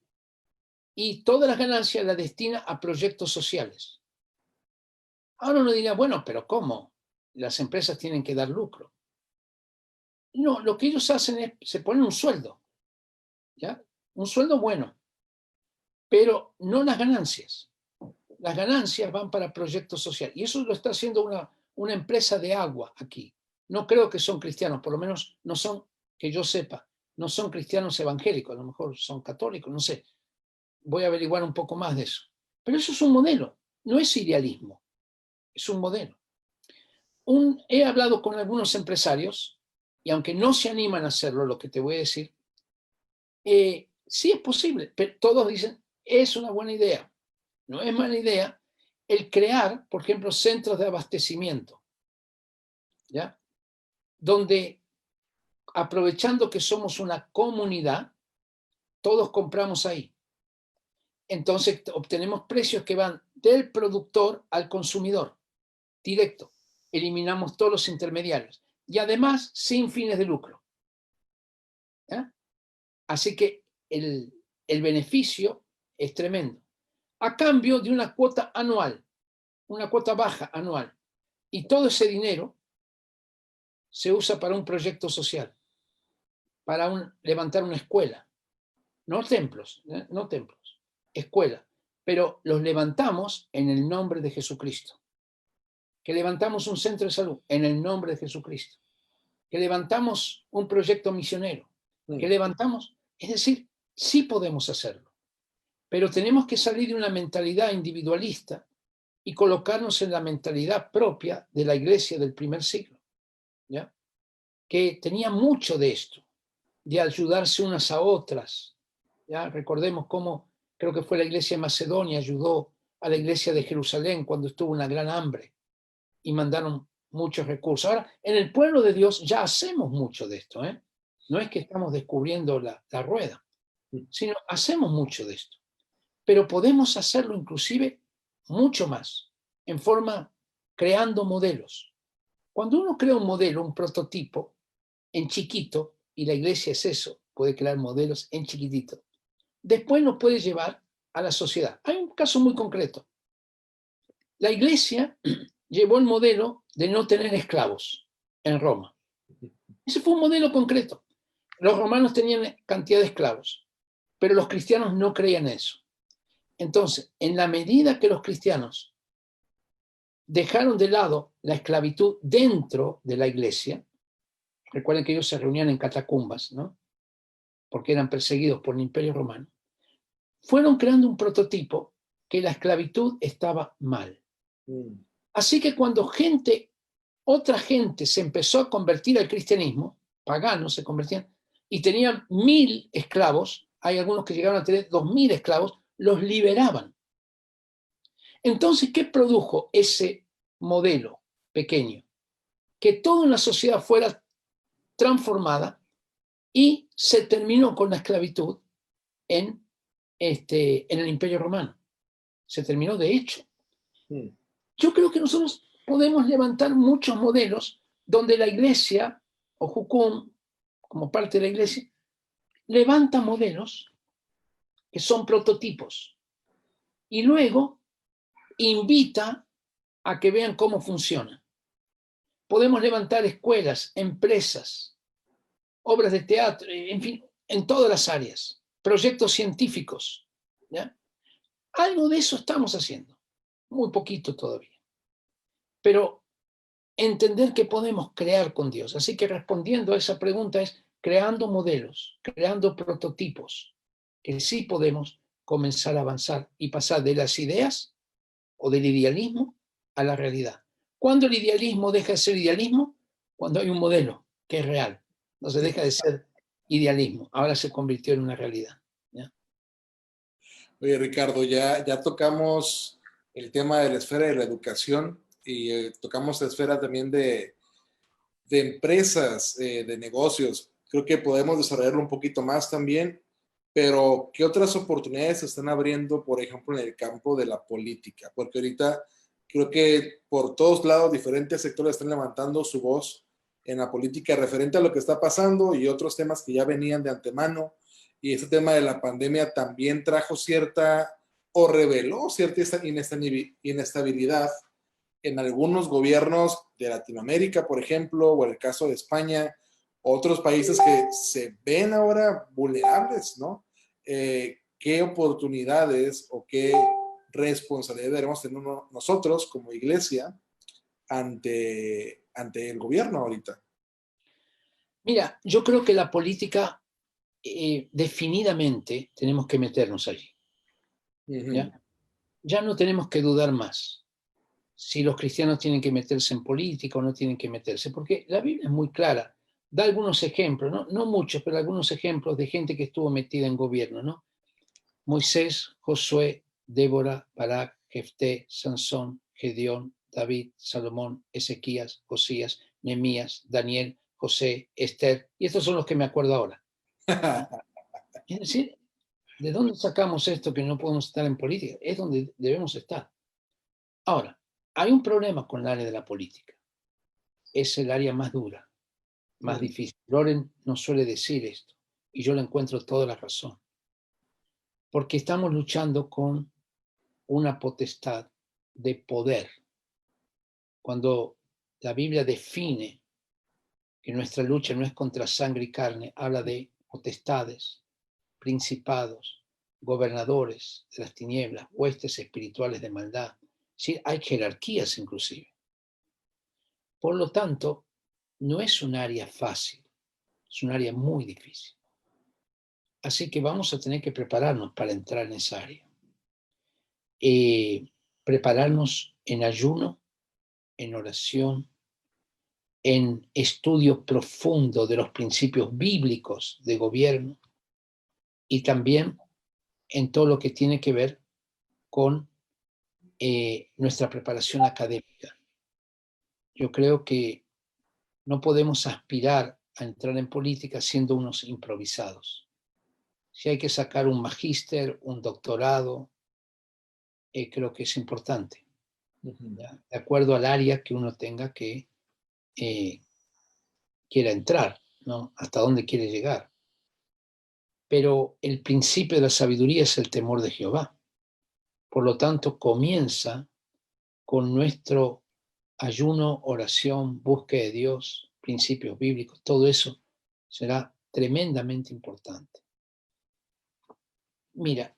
Y todas las ganancias las destina a proyectos sociales. Ahora uno dirá, bueno, pero ¿cómo? Las empresas tienen que dar lucro. No, lo que ellos hacen es, se ponen un sueldo, ¿ya? Un sueldo bueno, pero no las ganancias. Las ganancias van para proyectos sociales. Y eso lo está haciendo una empresa de agua aquí. No creo que son cristianos, por lo menos no son, que yo sepa, no son cristianos evangélicos, a lo mejor son católicos, no sé. Voy a averiguar un poco más de eso. Pero eso es un modelo, no es idealismo, es un modelo. He hablado con algunos empresarios, y aunque no se animan a hacerlo, lo que te voy a decir, sí es posible, pero todos dicen, es una buena idea. No es mala idea el crear, por ejemplo, centros de abastecimiento, ¿ya? Donde, aprovechando que somos una comunidad, todos compramos ahí. Entonces obtenemos precios que van del productor al consumidor, directo. Eliminamos todos los intermediarios. Y además, sin fines de lucro. ¿Ya? Así que el beneficio es tremendo. A cambio de una cuota anual, una cuota baja anual. Y todo ese dinero se usa para un proyecto social, para levantar una escuela. No templos, no templos, escuela. Pero los levantamos en el nombre de Jesucristo. Que levantamos un centro de salud en el nombre de Jesucristo. Que levantamos un proyecto misionero. Que levantamos, es decir, sí podemos hacerlo. Pero tenemos que salir de una mentalidad individualista y colocarnos en la mentalidad propia de la iglesia del primer siglo, ¿ya? Que tenía mucho de esto, de ayudarse unas a otras. ¿Ya? Recordemos cómo, creo que fue la iglesia de Macedonia, ayudó a la iglesia de Jerusalén cuando estuvo una gran hambre y mandaron muchos recursos. Ahora, en el pueblo de Dios ya hacemos mucho de esto, ¿eh? No es que estamos descubriendo la rueda, sino hacemos mucho de esto. Pero podemos hacerlo inclusive mucho más, en forma creando modelos. Cuando uno crea un modelo, un prototipo, en chiquito, y la iglesia es eso, puede crear modelos en chiquitito, después lo puede llevar a la sociedad. Hay un caso muy concreto. La iglesia llevó el modelo de no tener esclavos en Roma. Ese fue un modelo concreto. Los romanos tenían cantidad de esclavos, pero los cristianos no creían eso. Entonces, en la medida que los cristianos dejaron de lado la esclavitud dentro de la iglesia, recuerden que ellos se reunían en catacumbas, ¿no? Porque eran perseguidos por el Imperio Romano, fueron creando un prototipo que la esclavitud estaba mal. Así que cuando otra gente se empezó a convertir al cristianismo, paganos se convertían, y tenían 1000 esclavos, hay algunos que llegaron a tener 2000 esclavos, los liberaban. Entonces, ¿qué produjo ese modelo pequeño? Que toda una sociedad fuera transformada y se terminó con la esclavitud en el Imperio Romano. Se terminó de hecho. Yo creo que nosotros podemos levantar muchos modelos donde la iglesia, o Jucum, como parte de la iglesia, levanta modelos que son prototipos y luego invita a que vean cómo funciona. Podemos levantar escuelas, empresas, obras de teatro, en fin, en todas las áreas, proyectos científicos, ¿ya? Algo de eso estamos haciendo, muy poquito todavía. Pero entender que podemos crear con Dios. Así que respondiendo a esa pregunta es creando modelos, creando prototipos, que sí podemos comenzar a avanzar y pasar de las ideas o del idealismo a la realidad. ¿Cuándo el idealismo deja de ser idealismo? Cuando hay un modelo que es real. Entonces deja de ser idealismo, ahora se convirtió en una realidad. ¿Ya? Oye, Ricardo, ya tocamos el tema de la esfera de la educación y tocamos la esfera también de empresas, de negocios. Creo que podemos desarrollarlo un poquito más también, pero ¿qué otras oportunidades se están abriendo, por ejemplo, en el campo de la política? Porque ahorita creo que por todos lados diferentes sectores están levantando su voz en la política referente a lo que está pasando y otros temas que ya venían de antemano. Y este tema de la pandemia también trajo cierta o reveló cierta inestabilidad en algunos gobiernos de Latinoamérica, por ejemplo, o en el caso de España, otros países que se ven ahora vulnerables, ¿no? ¿Qué oportunidades o qué responsabilidad debemos tener nosotros como iglesia ante el gobierno ahorita? Mira, yo creo que la política definidamente tenemos que meternos allí. ¿Ya? Ya no tenemos que dudar más si los cristianos tienen que meterse en política o no tienen que meterse, porque la Biblia es muy clara, da algunos ejemplos, no muchos, pero algunos ejemplos de gente que estuvo metida en gobierno, ¿no? Moisés, Josué, Débora, Barak, Jefté, Sansón, Gedeón, David, Salomón, Ezequías, Josías, Nehemías, Daniel, José, Esther, y estos son los que me acuerdo ahora. Es decir, ¿de dónde sacamos esto que no podemos estar en política? Es donde debemos estar. Ahora, hay un problema con el área de la política. Es el área más dura, más difícil. Loren nos suele decir esto, y yo le encuentro toda la razón. Porque estamos luchando con una potestad de poder. Cuando la Biblia define que nuestra lucha no es contra sangre y carne, habla de potestades, principados, gobernadores de las tinieblas, huestes espirituales de maldad. Sí, hay jerarquías inclusive. Por lo tanto, no es un área fácil, es un área muy difícil. Así que vamos a tener que prepararnos para entrar en esa área. Prepararnos en ayuno, en oración, en estudio profundo de los principios bíblicos de gobierno y también en todo lo que tiene que ver con nuestra preparación académica. Yo creo que no podemos aspirar a entrar en política siendo unos improvisados. Si hay que sacar un magíster, un doctorado, creo que es importante, ¿ya? De acuerdo al área que uno tenga que quiera entrar, ¿no? Hasta dónde quiere llegar. Pero el principio de la sabiduría es el temor de Jehová. Por lo tanto, comienza con nuestro ayuno, oración, búsqueda de Dios, principios bíblicos, todo eso será tremendamente importante. Mira,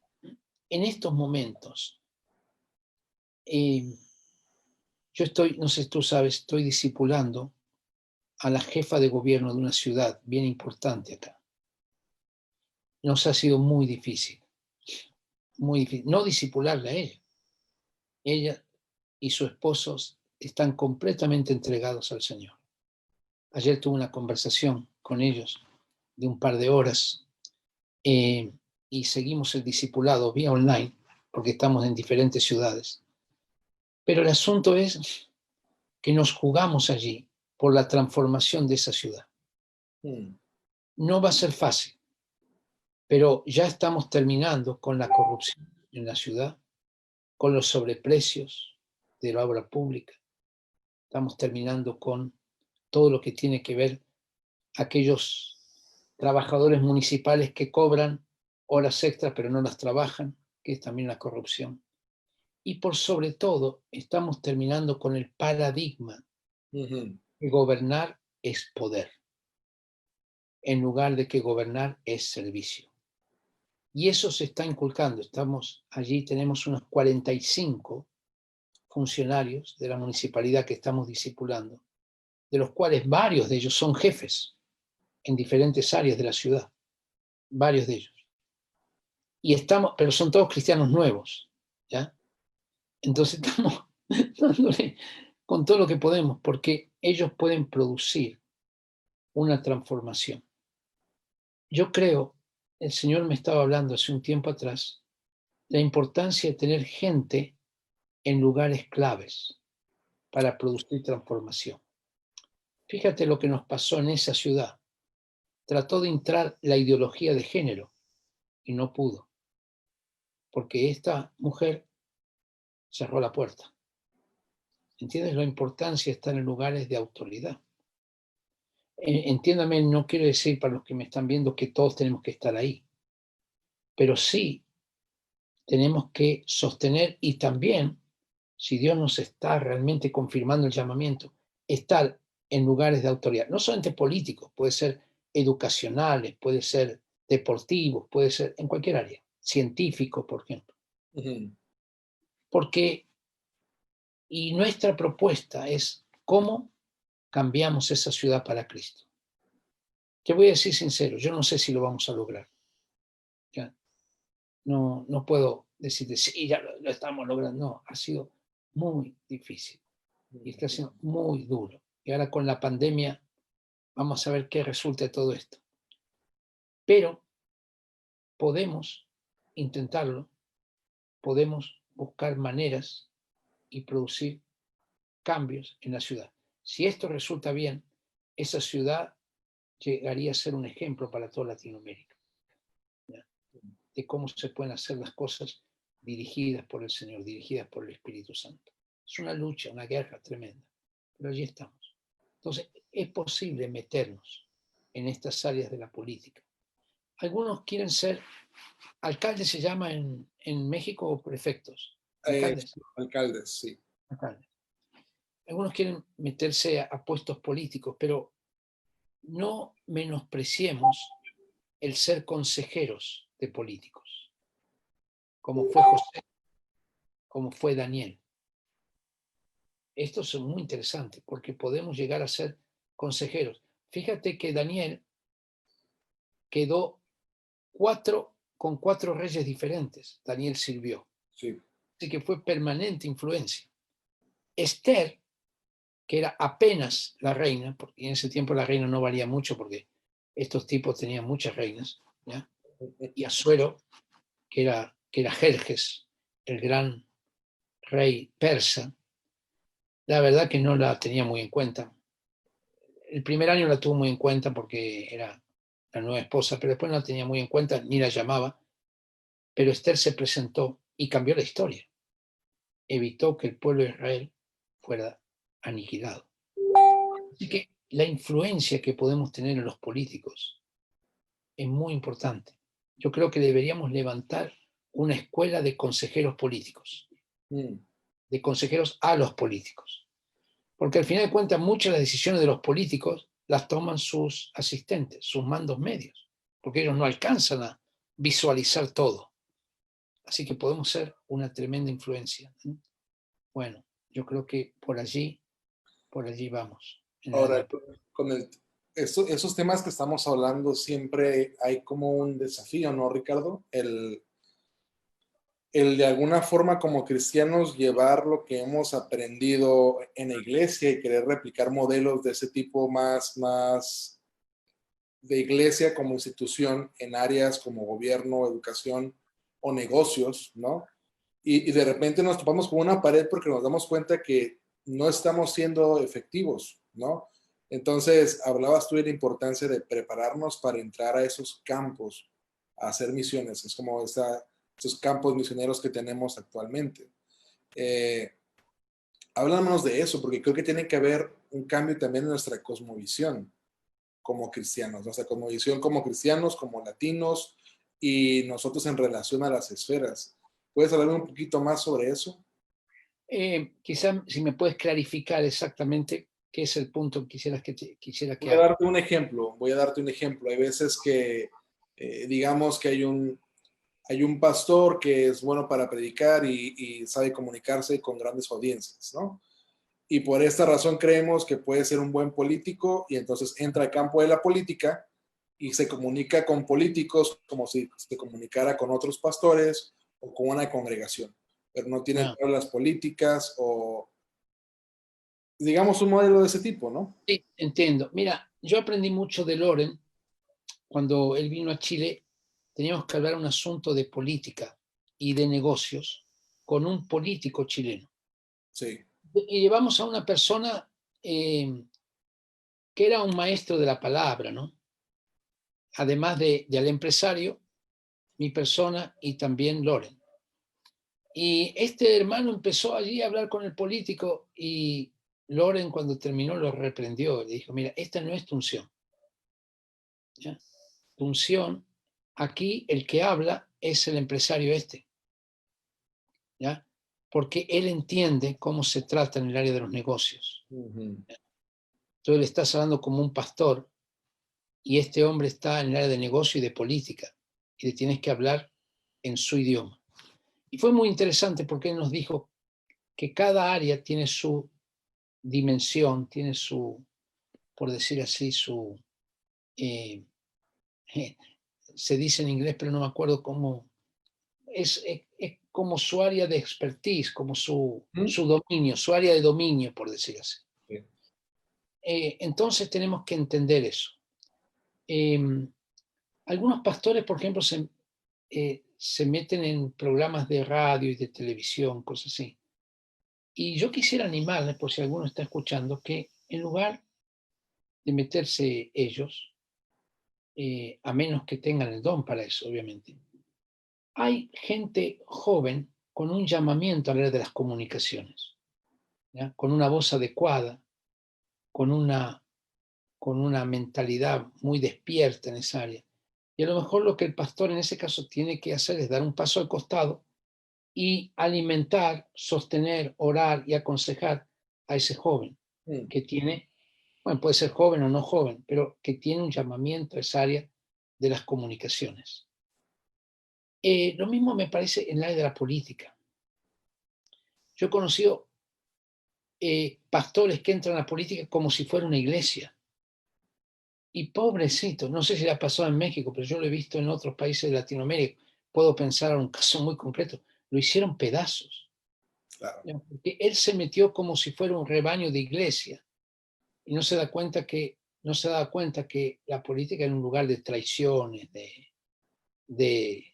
en estos momentos, yo estoy, no sé si tú sabes, estoy discipulando a la jefa de gobierno de una ciudad bien importante acá. Nos ha sido muy difícil, no discipularla a ella. Ella y su esposo están completamente entregados al Señor. Ayer tuve una conversación con ellos de un par de horas y seguimos el discipulado vía online porque estamos en diferentes ciudades. Pero el asunto es que nos jugamos allí por la transformación de esa ciudad. No va a ser fácil, pero ya estamos terminando con la corrupción en la ciudad, con los sobreprecios de la obra pública. Estamos terminando con todo lo que tiene que ver aquellos trabajadores municipales que cobran horas extras pero no las trabajan, que es también la corrupción. Y por sobre todo, estamos terminando con el paradigma que gobernar es poder, en lugar de que gobernar es servicio. Y eso se está inculcando. Estamos allí, tenemos unos 45 funcionarios de la municipalidad que estamos discipulando, de los cuales varios de ellos son jefes en diferentes áreas de la ciudad, varios de ellos. Y estamos, pero son todos cristianos nuevos, ¿ya? Entonces estamos dándole con todo lo que podemos, porque ellos pueden producir una transformación. Yo creo, el Señor me estaba hablando hace un tiempo atrás, la importancia de tener gente en lugares claves para producir transformación. Fíjate lo que nos pasó en esa ciudad. Trató de entrar la ideología de género y no pudo, porque esta mujer cerró la puerta. ¿Entiendes la importancia de estar en lugares de autoridad? Entiéndame, no quiero decir para los que me están viendo que todos tenemos que estar ahí, pero sí tenemos que sostener y también, si Dios nos está realmente confirmando el llamamiento, estar en lugares de autoridad, no solamente políticos, puede ser educacionales, puede ser deportivos, puede ser en cualquier área, científico, por ejemplo. Porque, y nuestra propuesta es cómo cambiamos esa ciudad para Cristo. Te voy a decir sincero, yo no sé si lo vamos a lograr. ¿Ya? No puedo decirte, sí, ya lo estamos logrando. No, ha sido muy difícil y está siendo muy duro. Y ahora con la pandemia vamos a ver qué resulta de todo esto. Pero podemos intentarlo, podemos buscar maneras y producir cambios en la ciudad. Si esto resulta bien, esa ciudad llegaría a ser un ejemplo para toda Latinoamérica, ¿ya? De cómo se pueden hacer las cosas dirigidas por el Señor, dirigidas por el Espíritu Santo. Es una lucha, una guerra tremenda, pero allí estamos. Entonces, es posible meternos en estas áreas de la política. Algunos quieren ser, alcaldes se llama en México o prefectos. Alcaldes. Alcaldes, sí. Alcaldes. Algunos quieren meterse a puestos políticos, pero no menospreciemos el ser consejeros de políticos, como fue José, como fue Daniel. Esto es muy interesante porque podemos llegar a ser consejeros. Fíjate que Daniel quedó con 4 reyes diferentes. Daniel sirvió. Sí. Así que fue permanente influencia. Esther, que era apenas la reina, porque en ese tiempo la reina no valía mucho porque estos tipos tenían muchas reinas, ¿ya? Y Asuero, que era Jerjes, el gran rey persa, la verdad que no la tenía muy en cuenta. El primer año la tuvo muy en cuenta porque era la nueva esposa, pero después no la tenía muy en cuenta, ni la llamaba. Pero Esther se presentó y cambió la historia. Evitó que el pueblo de Israel fuera aniquilado. Así que la influencia que podemos tener en los políticos es muy importante. Yo creo que deberíamos levantar una escuela de consejeros políticos, de consejeros a los políticos. Porque al final de cuentas muchas de las decisiones de los políticos las toman sus asistentes, sus mandos medios, porque ellos no alcanzan a visualizar todo. Así que podemos ser una tremenda influencia. Bueno, yo creo que por allí vamos. Ahora, con esos temas que estamos hablando, siempre hay como un desafío, ¿no, Ricardo? El de alguna forma como cristianos llevar lo que hemos aprendido en la iglesia y querer replicar modelos de ese tipo más de iglesia como institución en áreas como gobierno, educación o negocios, ¿no? Y de repente nos topamos con una pared porque nos damos cuenta que no estamos siendo efectivos, ¿no? Entonces, hablabas tú de la importancia de prepararnos para entrar a esos campos, a hacer misiones. Es como esos campos misioneros que tenemos actualmente. Eh, Háblanos de eso, porque creo que tiene que haber un cambio también en nuestra cosmovisión como cristianos, nuestra cosmovisión como cristianos, como latinos y nosotros en relación a las esferas. ¿Puedes hablarme un poquito más sobre eso? Quizá si me puedes clarificar exactamente qué es el punto que quisiera que Voy a hable. darte un ejemplo, voy a darte un ejemplo. Hay veces que, digamos que hay un pastor que es bueno para predicar y sabe comunicarse con grandes audiencias, ¿no? Y por esta razón creemos que puede ser un buen político y entonces entra al campo de la política y se comunica con políticos como si se comunicara con otros pastores o con una congregación, pero no tiene Ah, todas las políticas o digamos un modelo de ese tipo, ¿no? sí, entiendo. Mira, yo aprendí mucho de Loren cuando él vino a Chile. Teníamos que hablar un asunto de política y de negocios con un político chileno. Sí. Y llevamos a una persona que era un maestro de la palabra, ¿no? Además del empresario, mi persona y también Loren. Y este hermano empezó allí a hablar con el político y Loren cuando terminó lo reprendió. Le dijo, mira, esta no es tu unción. ¿Ya? Tu unción, aquí el que habla es el empresario este. ¿Ya? Porque él entiende cómo se trata en el área de los negocios. Ujú. Tú le estás hablando como un pastor y este hombre está en el área de negocio y de política y le tienes que hablar en su idioma. Y fue muy interesante porque él nos dijo que cada área tiene su dimensión, tiene su, por decir así, su, eh, se dice en inglés, pero no me acuerdo cómo, es como su área de expertise, como ¿Mm? su dominio, su área de dominio, por decir así. Sí. Entonces tenemos que entender eso. Eh, Algunos pastores, por ejemplo, se meten en programas de radio y de televisión, cosas así. Y yo quisiera animarles, por si alguno está escuchando, que en lugar de meterse ellos, a menos que tengan el don para eso, obviamente, hay gente joven con un llamamiento a la de las comunicaciones, ¿ya? Con una voz adecuada, con con una mentalidad muy despierta en esa área. Y a lo mejor lo que el pastor en ese caso tiene que hacer es dar un paso al costado y alimentar, sostener, orar y aconsejar a ese joven Mm. que tiene, bueno, puede ser joven o no joven, pero que tiene un llamamiento a esa área de las comunicaciones. Lo mismo me parece en el área de la política. Yo he conocido pastores que entran a la política como si fuera una iglesia. Y pobrecito, no sé si le ha pasado en México, pero yo lo he visto en otros países de Latinoamérica. Puedo pensar en un caso muy concreto. Lo hicieron pedazos. Claro, ¿Ya? Porque él se metió como si fuera un rebaño de iglesia y no se da cuenta que la política es un lugar de traiciones, de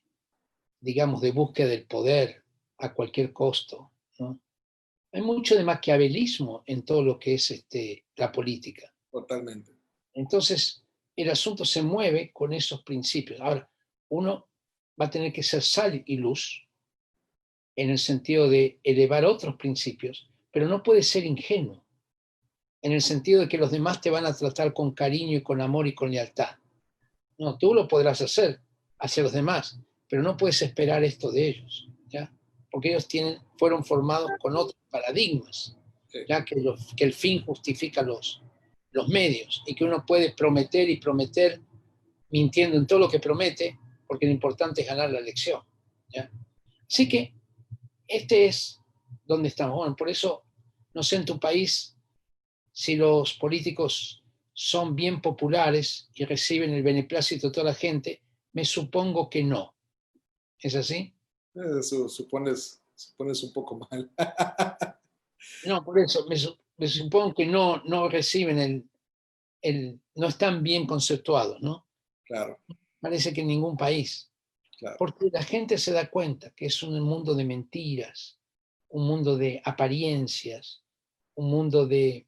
digamos, de búsqueda del poder a cualquier costo, ¿no? Hay mucho de maquiavelismo en todo lo que es la política. totalmente. Entonces, el asunto se mueve con esos principios. Ahora, uno va a tener que ser sal y luz en el sentido de elevar otros principios, pero no puede ser ingenuo en el sentido de que los demás te van a tratar con cariño y con amor y con lealtad. No, tú lo podrás hacer hacia los demás, pero no puedes esperar esto de ellos, ¿ya? Porque ellos fueron formados con otros paradigmas, Sí, ya que el fin justifica los medios y que uno puede prometer y prometer mintiendo en todo lo que promete, porque lo importante es ganar la elección, ¿ya? Así que este es donde estamos. Bueno, por eso, no sé en tu país si los políticos son bien populares y reciben el beneplácito de toda la gente. Me supongo que no. ¿Es así? Eso supones un poco mal. No, por eso, me supongo que no reciben no están bien conceptuados, ¿no? Claro, Parece que en ningún país. claro. Porque la gente se da cuenta que es un mundo de mentiras, un mundo de apariencias, un mundo de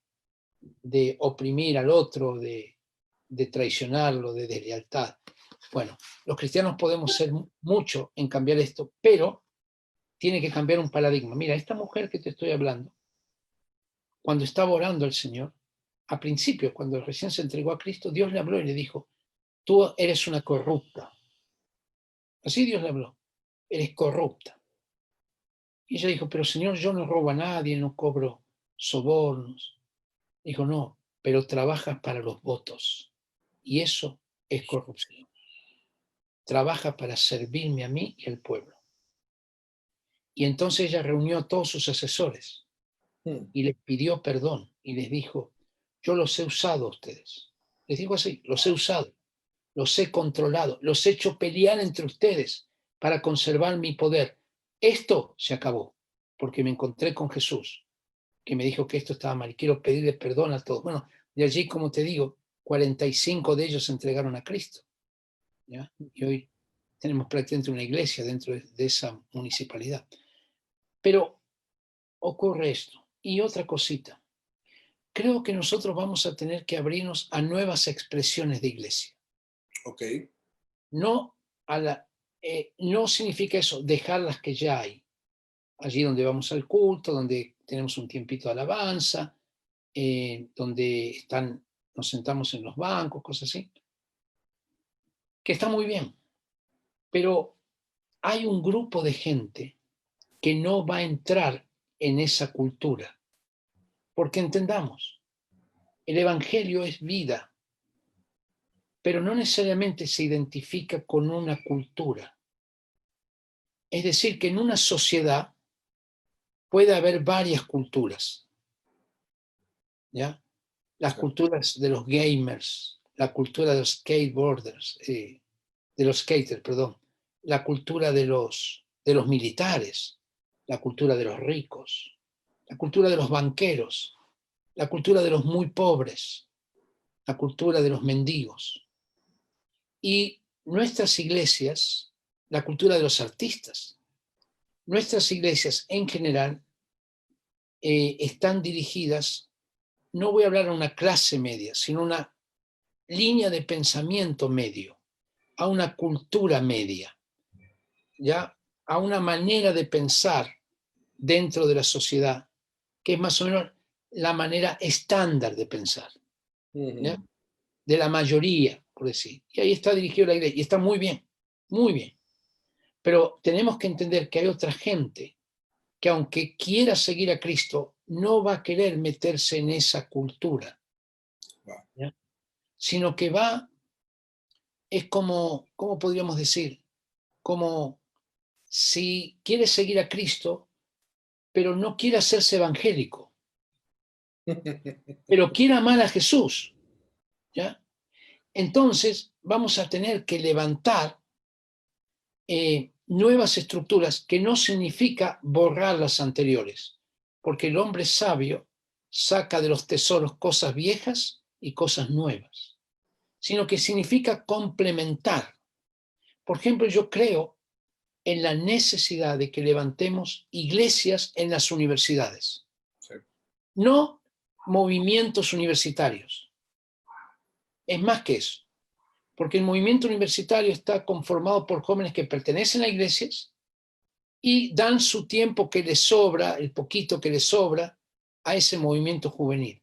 oprimir al otro, de traicionarlo, de deslealtad. Bueno, los cristianos podemos ser mucho en cambiar esto, pero tiene que cambiar un paradigma. Mira, esta mujer que te estoy hablando, cuando estaba orando al Señor, a principio, cuando recién se entregó a Cristo, Dios le habló y le dijo, tú eres una corrupta. Así Dios le habló, eres corrupta. Y ella dijo, pero Señor, yo no robo a nadie, no cobro sobornos. Dijo, no, pero trabajas para los votos. Y eso es corrupción. Trabaja para servirme a mí y al pueblo. Y entonces ella reunió a todos sus asesores y les pidió perdón y les dijo, yo los he usado a ustedes. Les digo así, los he usado, los he controlado, los he hecho pelear entre ustedes para conservar mi poder. Esto se acabó porque me encontré con Jesús, que me dijo que esto estaba mal y quiero pedirle perdón a todos. Bueno, de allí, como te digo, 45 de ellos se entregaron a Cristo, ¿ya? Y hoy tenemos prácticamente una iglesia dentro de esa municipalidad. Pero ocurre esto. Y otra cosita, creo que nosotros vamos a tener que abrirnos a nuevas expresiones de iglesia. Ok, No, no significa eso, dejar las que ya hay. Allí donde vamos al culto, donde tenemos un tiempito de alabanza, donde nos sentamos en los bancos, cosas así, que está muy bien. Pero hay un grupo de gente que no va a entrar en esa cultura. Porque entendamos, el Evangelio es vida, pero no necesariamente se identifica con una cultura. Es decir, que en una sociedad puede haber varias culturas, ¿ya? Las sí. culturas de los gamers, la cultura de los skateboarders, de los skaters, perdón, la cultura de los militares, la cultura de los ricos, la cultura de los banqueros, la cultura de los muy pobres, la cultura de los mendigos. Y nuestras iglesias, la cultura de los artistas, nuestras iglesias en general están dirigidas, no voy a hablar a una clase media, sino una línea de pensamiento medio, a una cultura media, ya a una manera de pensar dentro de la sociedad, que es más o menos la manera estándar de pensar, ¿ya? De la mayoría, por decir. Y ahí está dirigido la iglesia, y está muy bien, muy bien. Pero tenemos que entender que hay otra gente que aunque quiera seguir a Cristo, no va a querer meterse en esa cultura, ¿ya? Sino que es como, ¿cómo podríamos decir? Como si quiere seguir a Cristo, pero no quiere hacerse evangélico, pero quiere amar a Jesús, ¿ya? Entonces vamos a tener que levantar nuevas estructuras, que no significa borrar las anteriores, porque el hombre sabio saca de los tesoros cosas viejas y cosas nuevas, sino que significa complementar. Por ejemplo, yo creo en la necesidad de que levantemos iglesias en las universidades, Sí. no movimientos universitarios. Es más que eso, porque el movimiento universitario está conformado por jóvenes que pertenecen a iglesias y dan su tiempo que les sobra, el poquito que les sobra, a ese movimiento juvenil,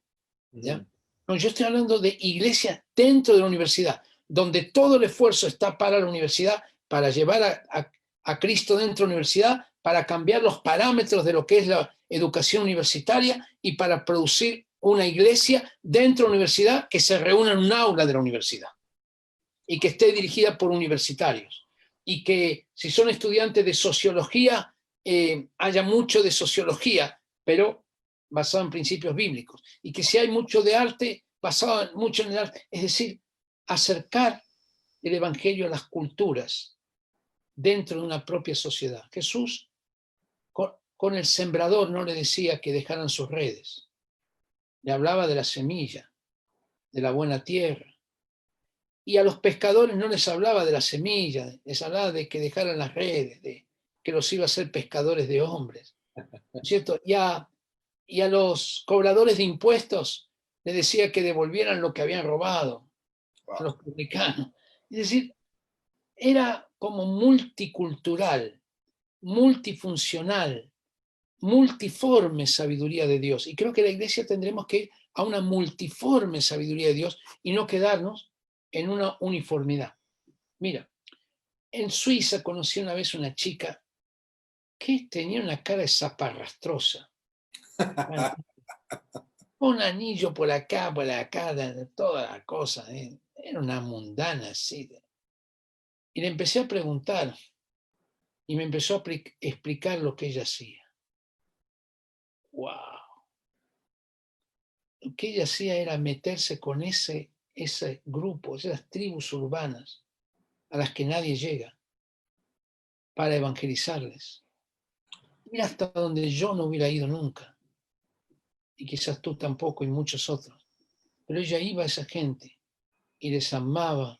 ¿ya? No, yo estoy hablando de iglesia dentro de la universidad, donde todo el esfuerzo está para la universidad, para llevar a Cristo dentro de la universidad, para cambiar los parámetros de lo que es la educación universitaria y para producir una iglesia dentro de la universidad que se reúna en un aula de la universidad y que esté dirigida por universitarios. y que si son estudiantes de sociología, haya mucho de sociología, pero basado en principios bíblicos, y que si hay mucho de arte, basado mucho en el arte, es decir, acercar el evangelio a las culturas dentro de una propia sociedad. Jesús con el sembrador no le decía que dejaran sus redes, le hablaba de la semilla, de la buena tierra, y a los pescadores no les hablaba de la semilla, les hablaba de que dejaran las redes, de que los iba a hacer pescadores de hombres, ¿no es cierto? Y a los cobradores de impuestos les decía que devolvieran lo que habían robado, a los publicanos. Es decir, era como multicultural, multifuncional, multiforme sabiduría de Dios. Y creo que la iglesia tendremos que ir a una multiforme sabiduría de Dios y no quedarnos en una uniformidad. Mira, en Suiza conocí una vez una chica que tenía una cara de zaparrastrosa. Un anillo por acá, toda la cosa. Era una mundana así. Y le empecé a preguntar y me empezó a explicar lo que ella hacía. ¡Wow! Lo que ella hacía era meterse con ese grupo, esas tribus urbanas a las que nadie llega, para evangelizarles. Mira hasta donde yo no hubiera ido nunca, y quizás tú tampoco y muchos otros. Pero ella iba a esa gente y les amaba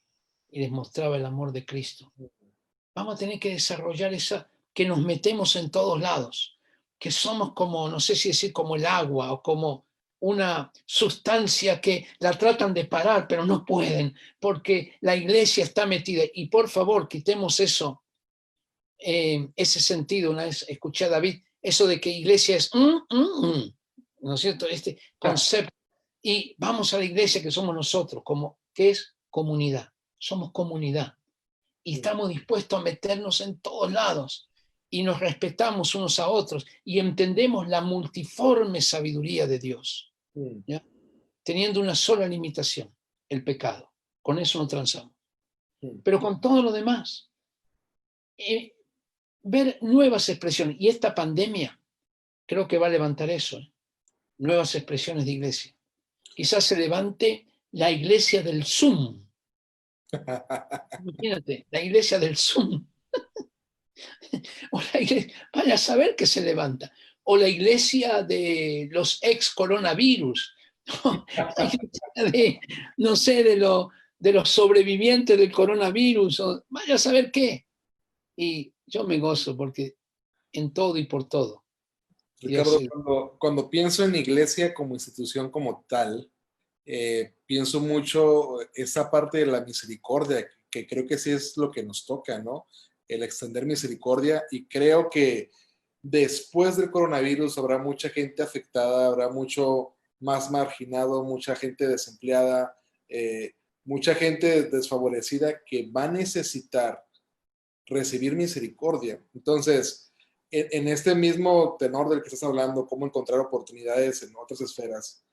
y les mostraba el amor de Cristo. Vamos a tener que desarrollar esa, que nos metemos en todos lados, que somos como, no sé si decir como el agua o como una sustancia que la tratan de parar, pero no pueden, porque la iglesia está metida. Y por favor, quitemos eso, ese sentido. Una vez escuché a David, eso de que iglesia es, ¿no es cierto? Este concepto. Y vamos a la iglesia que somos nosotros, como, que es comunidad. Somos comunidad. Y estamos dispuestos a meternos en todos lados. Y nos respetamos unos a otros. Y entendemos la multiforme sabiduría de Dios. ¿Ya? Teniendo una sola limitación, el pecado. Con eso no transamos. Pero con todo lo demás, ver nuevas expresiones. Y esta pandemia creo que va a levantar eso. Nuevas expresiones de iglesia. Quizás se levante la iglesia del Zoom. Imagínate, la iglesia del Zoom. O la iglesia, vaya a saber que se levanta. O la iglesia de los ex coronavirus. La iglesia de, no sé, de los sobrevivientes del coronavirus. O, vaya a saber qué. Y yo me gozo porque en todo y por todo. Ricardo, cuando pienso en iglesia como institución como tal, pienso mucho esa parte de la misericordia, que creo que sí es lo que nos toca, ¿no? El extender misericordia, y creo que después del coronavirus habrá mucha gente afectada, habrá mucho más marginado, mucha gente desempleada, mucha gente desfavorecida que va a necesitar recibir misericordia. Entonces, en este mismo tenor del que estás hablando, cómo encontrar oportunidades en otras esferas,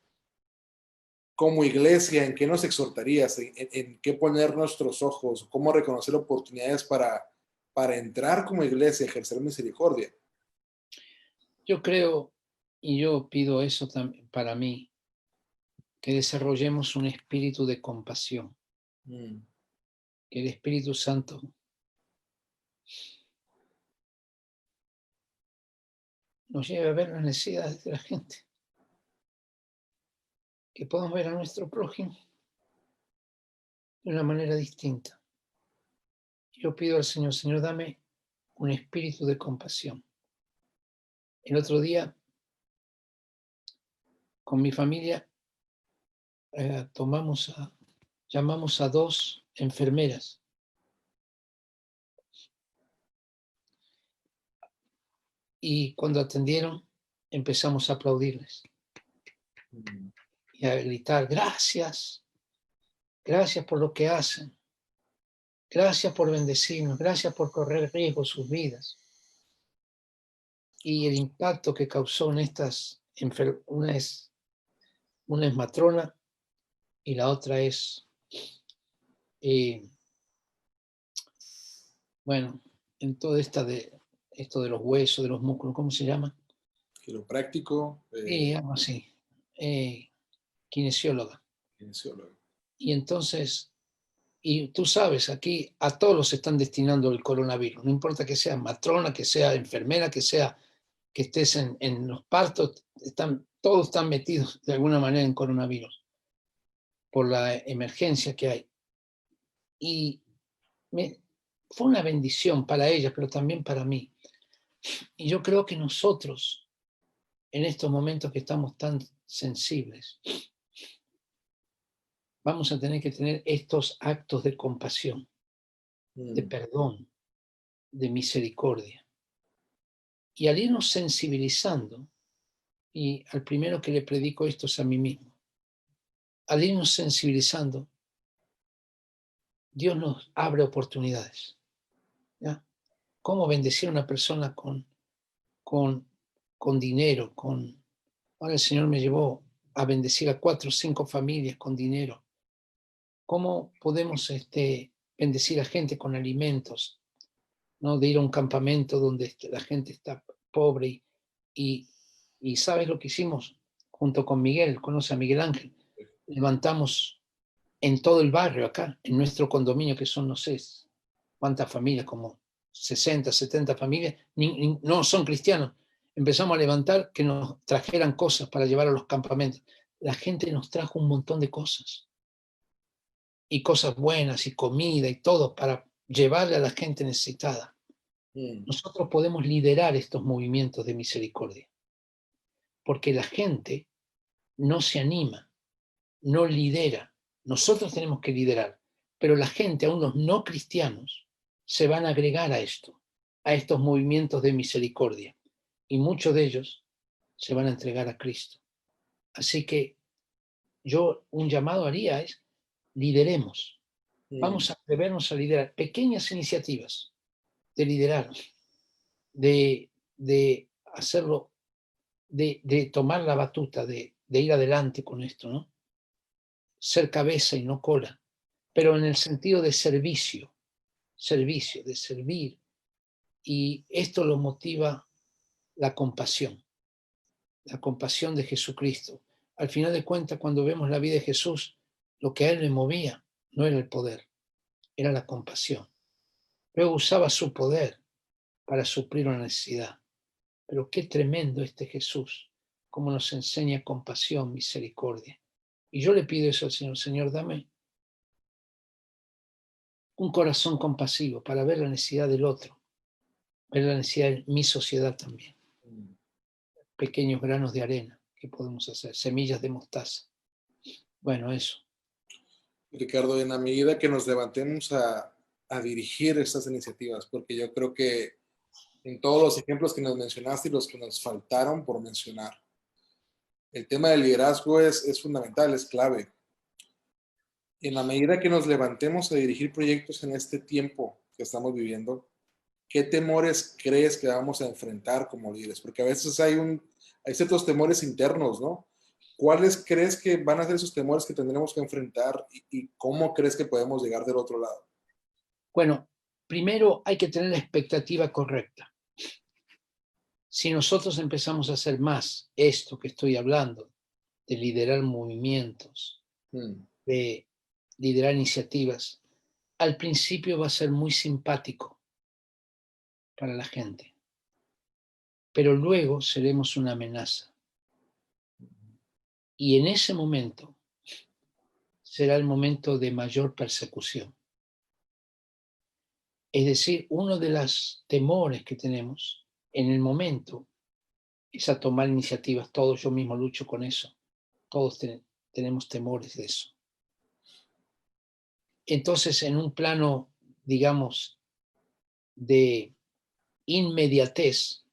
como iglesia, ¿en qué nos exhortarías? ¿En qué poner nuestros ojos? ¿Cómo reconocer oportunidades para entrar como iglesia, ejercer misericordia? Yo creo, y yo pido eso también para mí, que desarrollemos un espíritu de compasión. Que el Espíritu Santo nos lleve a ver las necesidades de la gente. Que podamos ver a nuestro prójimo de una manera distinta. Yo pido al Señor, Señor, dame un espíritu de compasión. El otro día, con mi familia, llamamos a 2 enfermeras. Y cuando atendieron, empezamos a aplaudirles. Y a gritar, gracias, gracias por lo que hacen. Gracias por bendecirnos, gracias por correr riesgo sus vidas. Y el impacto que causó en estas, una es matrona y la otra es Bueno, en todo esto de los huesos, de los músculos, ¿cómo se llama? Quiropráctico, Sí, algo así. Eh, Kinesióloga. kinesiólogo. Y entonces, y tú sabes, aquí a todos los están destinando el coronavirus. No importa que sea matrona, que sea enfermera, que estés en los partos, todos están metidos de alguna manera en coronavirus por la emergencia que hay. Y me, fue una bendición para ellas, pero también para mí. Y yo creo que nosotros, en estos momentos que estamos tan sensibles, vamos a tener que tener estos actos de compasión, de perdón, de misericordia. Y al irnos sensibilizando, y al primero que le predico esto es a mí mismo, al irnos sensibilizando, Dios nos abre oportunidades. ¿Ya? ¿Cómo bendecir a una persona con, con dinero? Ahora el Señor me llevó a bendecir a 4 o 5 familias con dinero. ¿Cómo podemos bendecir a gente con alimentos? ¿No? De ir a un campamento donde la gente está pobre y, y ¿sabes lo que hicimos? Junto con Miguel, conoce a Miguel Ángel, levantamos en todo el barrio acá, en nuestro condominio, que son, no sé cuántas familias, como 60, 70 familias, no son cristianos. Empezamos a levantar que nos trajeran cosas para llevar a los campamentos. La gente nos trajo un montón de cosas, y cosas buenas, y comida, y todo, para llevarle a la gente necesitada. Nosotros podemos liderar estos movimientos de misericordia, porque la gente no se anima, no lidera. Nosotros tenemos que liderar, pero la gente, aún los no cristianos, se van a agregar a estos movimientos de misericordia, y muchos de ellos se van a entregar a Cristo. Así que yo un llamado haría es, lideremos, vamos a atrevernos a liderar pequeñas iniciativas de liderar, de hacerlo, de tomar la batuta, de ir adelante con esto, ¿no? Ser cabeza y no cola, pero en el sentido de servicio, de servir. Y esto lo motiva la compasión de Jesucristo. Al final de cuentas, cuando vemos la vida de Jesús, lo que a él le movía no era el poder, era la compasión. Luego usaba su poder para suplir una necesidad. Pero qué tremendo este Jesús, cómo nos enseña compasión, misericordia. Y yo le pido eso al Señor, Señor, dame un corazón compasivo para ver la necesidad del otro, ver la necesidad de mi sociedad también. Pequeños granos de arena que podemos hacer, semillas de mostaza. Bueno, eso. Ricardo, en la medida que nos levantemos a dirigir estas iniciativas, porque yo creo que en todos los ejemplos que nos mencionaste y los que nos faltaron por mencionar, el tema del liderazgo es fundamental, es clave. En la medida que nos levantemos a dirigir proyectos en este tiempo que estamos viviendo, ¿qué temores crees que vamos a enfrentar como líderes? Porque a veces hay ciertos temores internos, ¿no? ¿Cuáles crees que van a ser esos temores que tendremos que enfrentar y cómo crees que podemos llegar del otro lado? Bueno, primero hay que tener la expectativa correcta. Si nosotros empezamos a hacer más esto que estoy hablando, de liderar movimientos, de liderar iniciativas, al principio va a ser muy simpático para la gente, pero luego seremos una amenaza. Y en ese momento será el momento de mayor persecución. Es decir, uno de los temores que tenemos en el momento es a tomar iniciativas. Todos, yo mismo lucho con eso. Todos tenemos temores de eso. Entonces, en un plano, digamos, de inmediatez,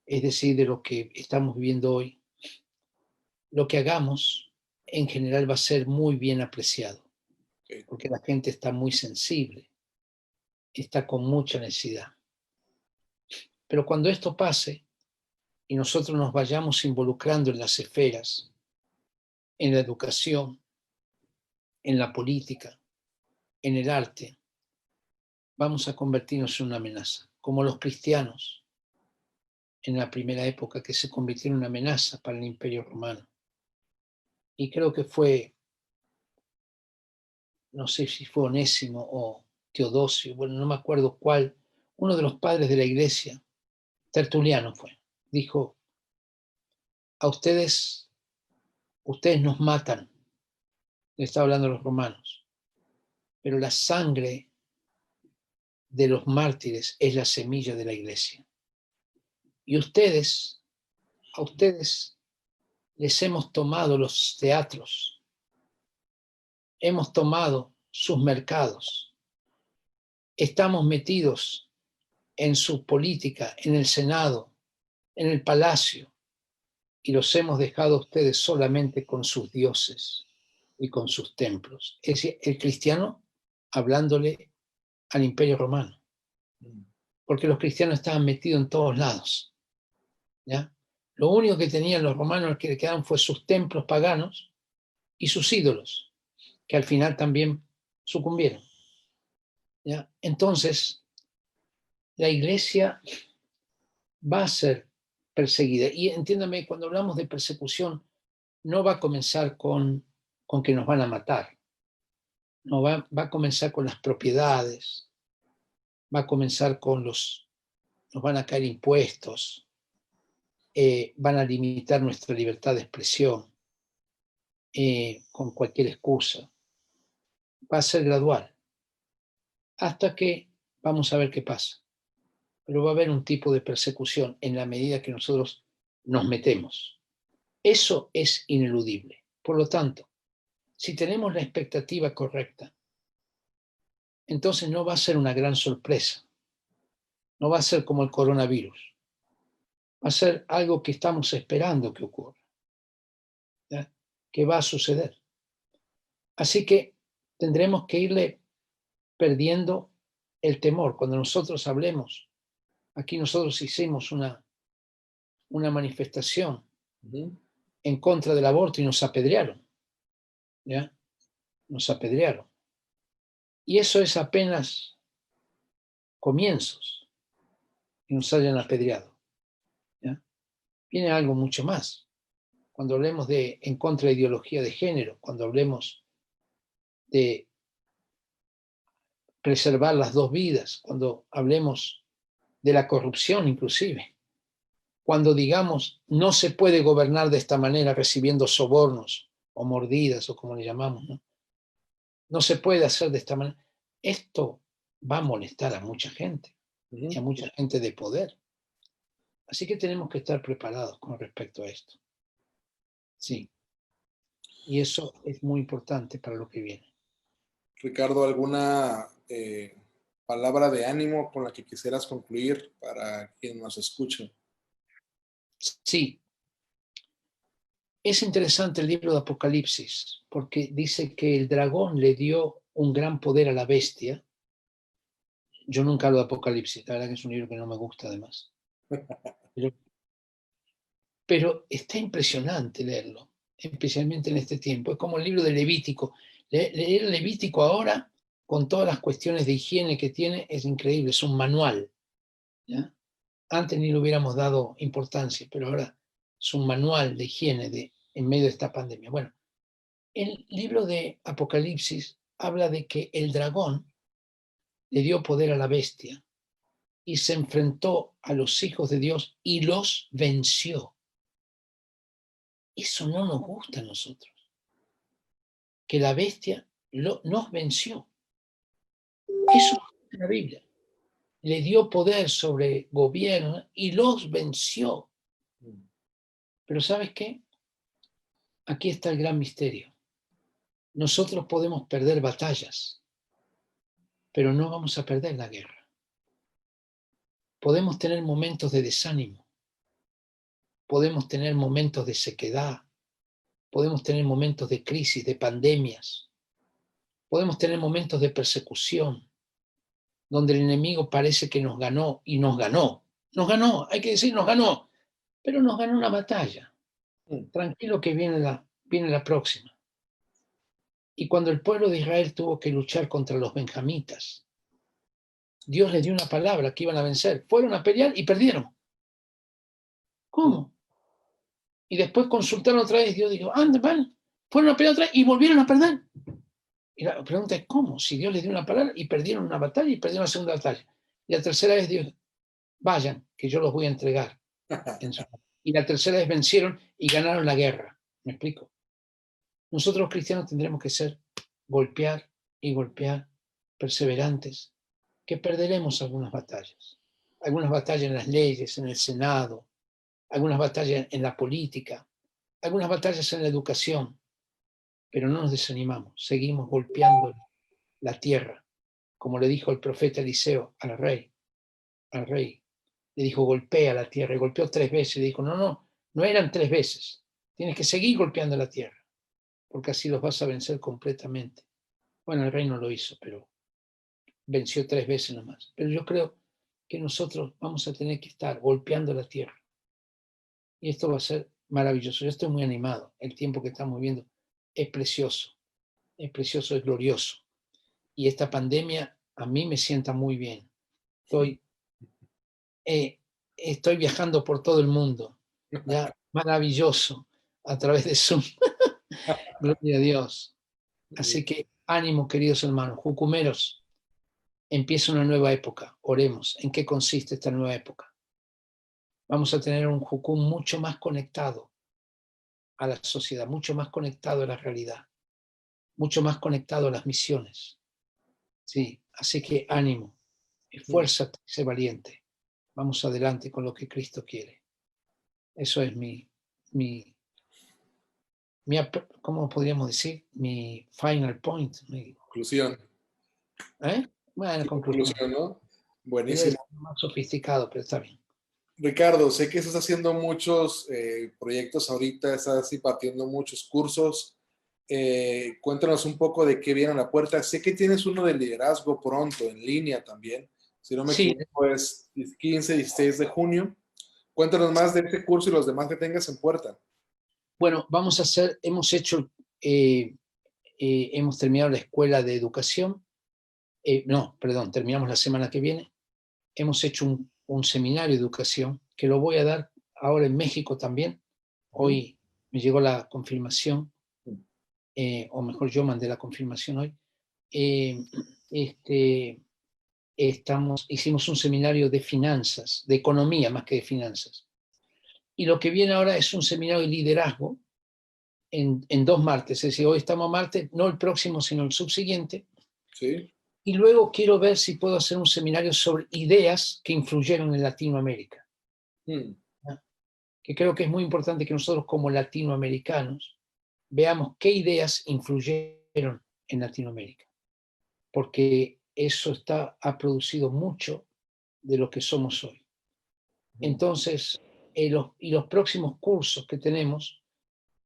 es decir, de lo que estamos viviendo hoy, lo que hagamos en general va a ser muy bien apreciado, Okay. porque la gente está muy sensible, está con mucha necesidad. Pero cuando esto pase y nosotros nos vayamos involucrando en las esferas, en la educación, en la política, en el arte, vamos a convertirnos en una amenaza, como los cristianos en la primera época que se convirtieron en una amenaza para el Imperio Romano. Y creo que fue, no sé si fue Onésimo o Teodosio, bueno, no me acuerdo cuál, uno de los padres de la iglesia, Tertuliano fue, dijo, a ustedes nos matan, le está hablando a los romanos, pero la sangre de los mártires es la semilla de la iglesia. Y a ustedes les hemos tomado los teatros, hemos tomado sus mercados, estamos metidos en su política, en el Senado, en el palacio, y los hemos dejado a ustedes solamente con sus dioses y con sus templos. Es decir, el cristiano hablándole al Imperio Romano, porque los cristianos estaban metidos en todos lados, ¿ya? Lo único que tenían los romanos que le quedaban fue sus templos paganos y sus ídolos, que al final también sucumbieron, ¿ya? Entonces, la iglesia va a ser perseguida. Y entiéndame, cuando hablamos de persecución, no va a comenzar con que nos van a matar. No, va a comenzar con las propiedades, va a comenzar con nos van a caer impuestos, van a limitar nuestra libertad de expresión con cualquier excusa. Va a ser gradual, hasta que vamos a ver qué pasa. Pero va a haber un tipo de persecución en la medida que nosotros nos metemos. Eso es ineludible. Por lo tanto, si tenemos la expectativa correcta, entonces no va a ser una gran sorpresa. No va a ser como el coronavirus. Va a ser algo que estamos esperando que ocurra, ¿ya? Que va a suceder. Así que tendremos que irle perdiendo el temor. Cuando nosotros hablemos, aquí nosotros hicimos una manifestación en contra del aborto y nos apedrearon, ¿ya? Nos apedrearon. Y eso es apenas comienzos que nos hayan apedreado, ¿ya? Viene algo mucho más. Cuando hablemos de en contra de ideología de género, cuando hablemos de preservar las dos vidas, cuando hablemos de la corrupción inclusive, cuando digamos no se puede gobernar de esta manera recibiendo sobornos o mordidas o como le llamamos, ¿no? No se puede hacer de esta manera. Esto va a molestar a mucha gente y a mucha gente de poder. Así que tenemos que estar preparados con respecto a esto. Sí. Y eso es muy importante para lo que viene. Ricardo, ¿alguna palabra de ánimo con la que quisieras concluir para quien nos escuche? Sí. Es interesante el libro de Apocalipsis porque dice que el dragón le dio un gran poder a la bestia. Yo nunca hablo de Apocalipsis, la verdad que es un libro que no me gusta además. Pero está impresionante leerlo, especialmente en este tiempo. Es como el libro de Levítico. Leer Levítico ahora, con todas las cuestiones de higiene que tiene, es increíble, es un manual, ¿ya? Antes ni le hubiéramos dado importancia, pero ahora es un manual de higiene en medio de esta pandemia. Bueno, el libro de Apocalipsis habla de que el dragón le dio poder a la bestia y se enfrentó a los hijos de Dios y los venció. Eso no nos gusta a nosotros, que la bestia nos venció. Eso es la Biblia. Le dio poder sobre gobierno y los venció. Pero ¿sabes qué? Aquí está el gran misterio. Nosotros podemos perder batallas, pero no vamos a perder la guerra. Podemos tener momentos de desánimo, podemos tener momentos de sequedad, podemos tener momentos de crisis, de pandemias, podemos tener momentos de persecución, donde el enemigo parece que nos ganó y nos ganó. Nos ganó, hay que decir, nos ganó, pero nos ganó una batalla. Tranquilo que viene la próxima. Y cuando el pueblo de Israel tuvo que luchar contra los benjamitas, Dios les dio una palabra que iban a vencer. Fueron a pelear y perdieron. ¿Cómo? Y después consultaron otra vez. Dios dijo, anda, van. Fueron a pelear otra vez y volvieron a perder. Y la pregunta es, ¿cómo? Si Dios les dio una palabra y perdieron una batalla y perdieron la segunda batalla. Y la tercera vez Dios, vayan, que yo los voy a entregar. Y la tercera vez vencieron y ganaron la guerra. ¿Me explico? Nosotros los cristianos tendremos que ser golpear y golpear, perseverantes, que perderemos algunas batallas en las leyes, en el Senado, algunas batallas en la política, algunas batallas en la educación, pero no nos desanimamos, seguimos golpeando la tierra, como le dijo el profeta Eliseo al rey, le dijo golpea la tierra, y golpeó 3 veces, le dijo no eran 3 veces, tienes que seguir golpeando la tierra, porque así los vas a vencer completamente. Bueno, el rey no lo hizo, pero venció 3 veces nomás. Pero yo creo que nosotros vamos a tener que estar golpeando la tierra. Y esto va a ser maravilloso. Yo estoy muy animado. El tiempo que estamos viviendo es precioso, es glorioso. Y esta pandemia a mí me sienta muy bien. Estoy viajando por todo el mundo, ya maravilloso, a través de Zoom. Gloria a Dios. Así que ánimo, queridos hermanos, jucumeros, empieza una nueva época. Oremos. ¿En qué consiste esta nueva época? Vamos a tener un Jucum mucho más conectado a la sociedad, mucho más conectado a la realidad, mucho más conectado a las misiones. Sí, así que ánimo, esfuérzate, sé valiente. Vamos adelante con lo que Cristo quiere. Eso es ¿cómo podríamos decir? Mi final point. Conclusión. Bueno, conclusión. Conclusión, ¿no? Iba a Buenísimo. decir más sofisticado, pero está bien. Ricardo, sé que estás haciendo muchos proyectos ahorita, estás impartiendo muchos cursos. Cuéntanos un poco de qué viene a la puerta. Sé que tienes uno de liderazgo pronto, en línea también. Si no me Sí, equivoco, es 15, 16 de junio. Cuéntanos más de este curso y los demás que tengas en puerta. bueno, hemos terminado la escuela de educación. No, perdón, terminamos la semana que viene. Hemos hecho un seminario de educación que lo voy a dar ahora en México también. Hoy me llegó la confirmación, o mejor yo mandé la confirmación hoy. Hicimos un seminario de finanzas, de economía más que de finanzas. Y lo que viene ahora es un seminario de liderazgo en 2 martes. Es decir, hoy estamos a martes, no el próximo, sino el subsiguiente. Sí. Y luego quiero ver si puedo hacer un seminario sobre ideas que influyeron en Latinoamérica. Que creo que es muy importante que nosotros como latinoamericanos veamos qué ideas influyeron en Latinoamérica. Porque eso ha producido mucho de lo que somos hoy. Entonces, los próximos cursos que tenemos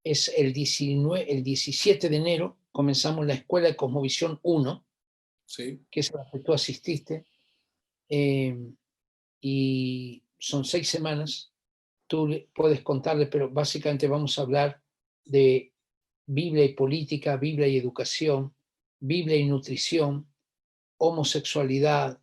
es el 17 de enero, comenzamos la Escuela de Cosmovisión 1, Sí. que es a la que tú asististe, y son 6 semanas. Tú puedes contarle, pero básicamente vamos a hablar de Biblia y política, Biblia y educación, Biblia y nutrición, homosexualidad,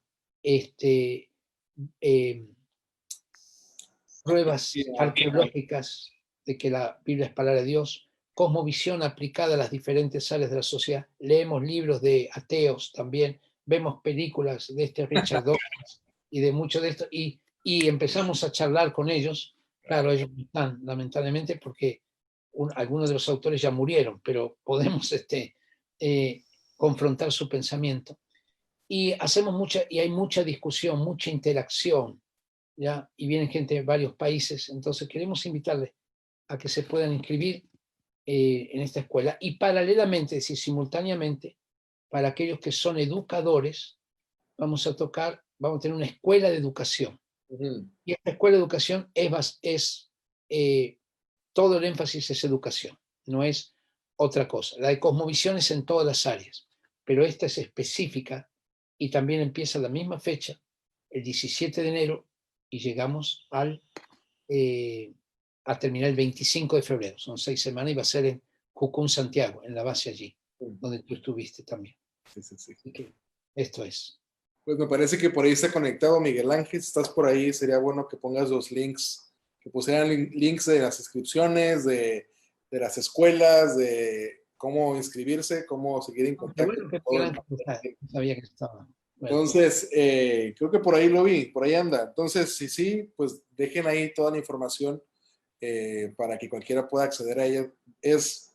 pruebas arqueológicas de que la Biblia es palabra de Dios, cosmovisión aplicada a las diferentes áreas de la sociedad. Leemos libros de ateos también, vemos películas de Richard Dawkins y de mucho de esto, y empezamos a charlar con ellos. Claro, ellos no están, lamentablemente, porque algunos de los autores ya murieron, pero podemos confrontar su pensamiento. Y hay mucha discusión, mucha interacción, ¿ya? Y vienen gente de varios países, entonces queremos invitarles a que se puedan inscribir en esta escuela, y paralelamente, es decir, simultáneamente, para aquellos que son educadores, vamos a tener una escuela de educación. Y esta escuela de educación todo el énfasis es educación, no es otra cosa. La de cosmovisión es en todas las áreas, pero esta es específica y también empieza a la misma fecha, el 17 de enero, y llegamos a terminar el 25 de febrero. Son 6 semanas y va a ser en Jucún, Santiago, en la base allí, donde tú estuviste también. Sí. Así que esto es. Pues me parece que por ahí está conectado Miguel Ángel. Si estás por ahí, sería bueno que pongas los links, que pusieran links de las inscripciones, de las escuelas, de cómo inscribirse, cómo seguir en Qué contacto bueno con que todo el Miguel Ángel no sabía que estaba. Bueno, Entonces, creo que por ahí lo vi, por ahí anda. Entonces, si sí, pues dejen ahí toda la información para que cualquiera pueda acceder a ella. Es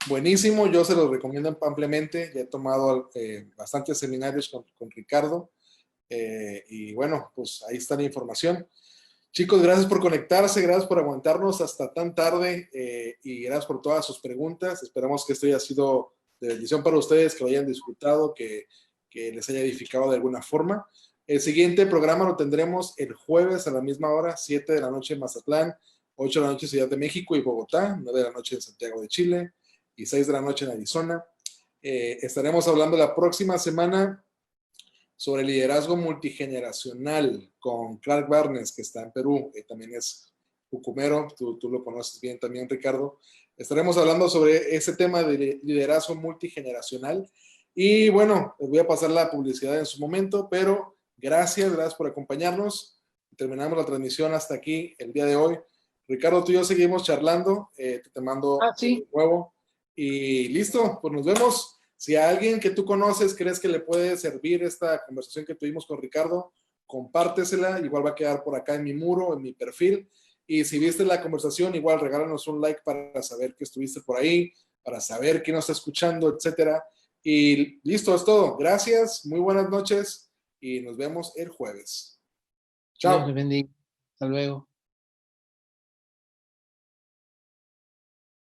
buenísimo, yo se los recomiendo ampliamente. Ya he tomado bastantes seminarios con Ricardo y bueno, pues ahí está la información. Chicos, gracias por conectarse, gracias por aguantarnos hasta tan tarde y gracias por todas sus preguntas. Esperamos que esto haya sido de bendición para ustedes, que lo hayan disfrutado, que les haya edificado de alguna forma. El siguiente programa lo tendremos el jueves a la misma hora, 7 de la noche en Mazatlán, 8 de la noche en Ciudad de México y Bogotá, 9 de la noche en Santiago de Chile y 6 de la noche en Arizona. Estaremos hablando la próxima semana sobre liderazgo multigeneracional con Clark Barnes, que está en Perú, también es Jucumero, tú lo conoces bien también, Ricardo. Estaremos hablando sobre ese tema de liderazgo multigeneracional. Y bueno, les voy a pasar la publicidad en su momento, pero gracias por acompañarnos. Terminamos la transmisión hasta aquí el día de hoy. Ricardo, tú y yo seguimos charlando, te mando sí. nuevo. Y listo, pues nos vemos. Si a alguien que tú conoces crees que le puede servir esta conversación que tuvimos con Ricardo, compártesela, igual va a quedar por acá en mi muro, en mi perfil. Y si viste la conversación, igual regálanos un like para saber que estuviste por ahí, para saber quién nos está escuchando, etcétera. Y listo, es todo. Gracias, muy buenas noches y nos vemos el jueves. Dios Chao. les bendiga. Hasta luego.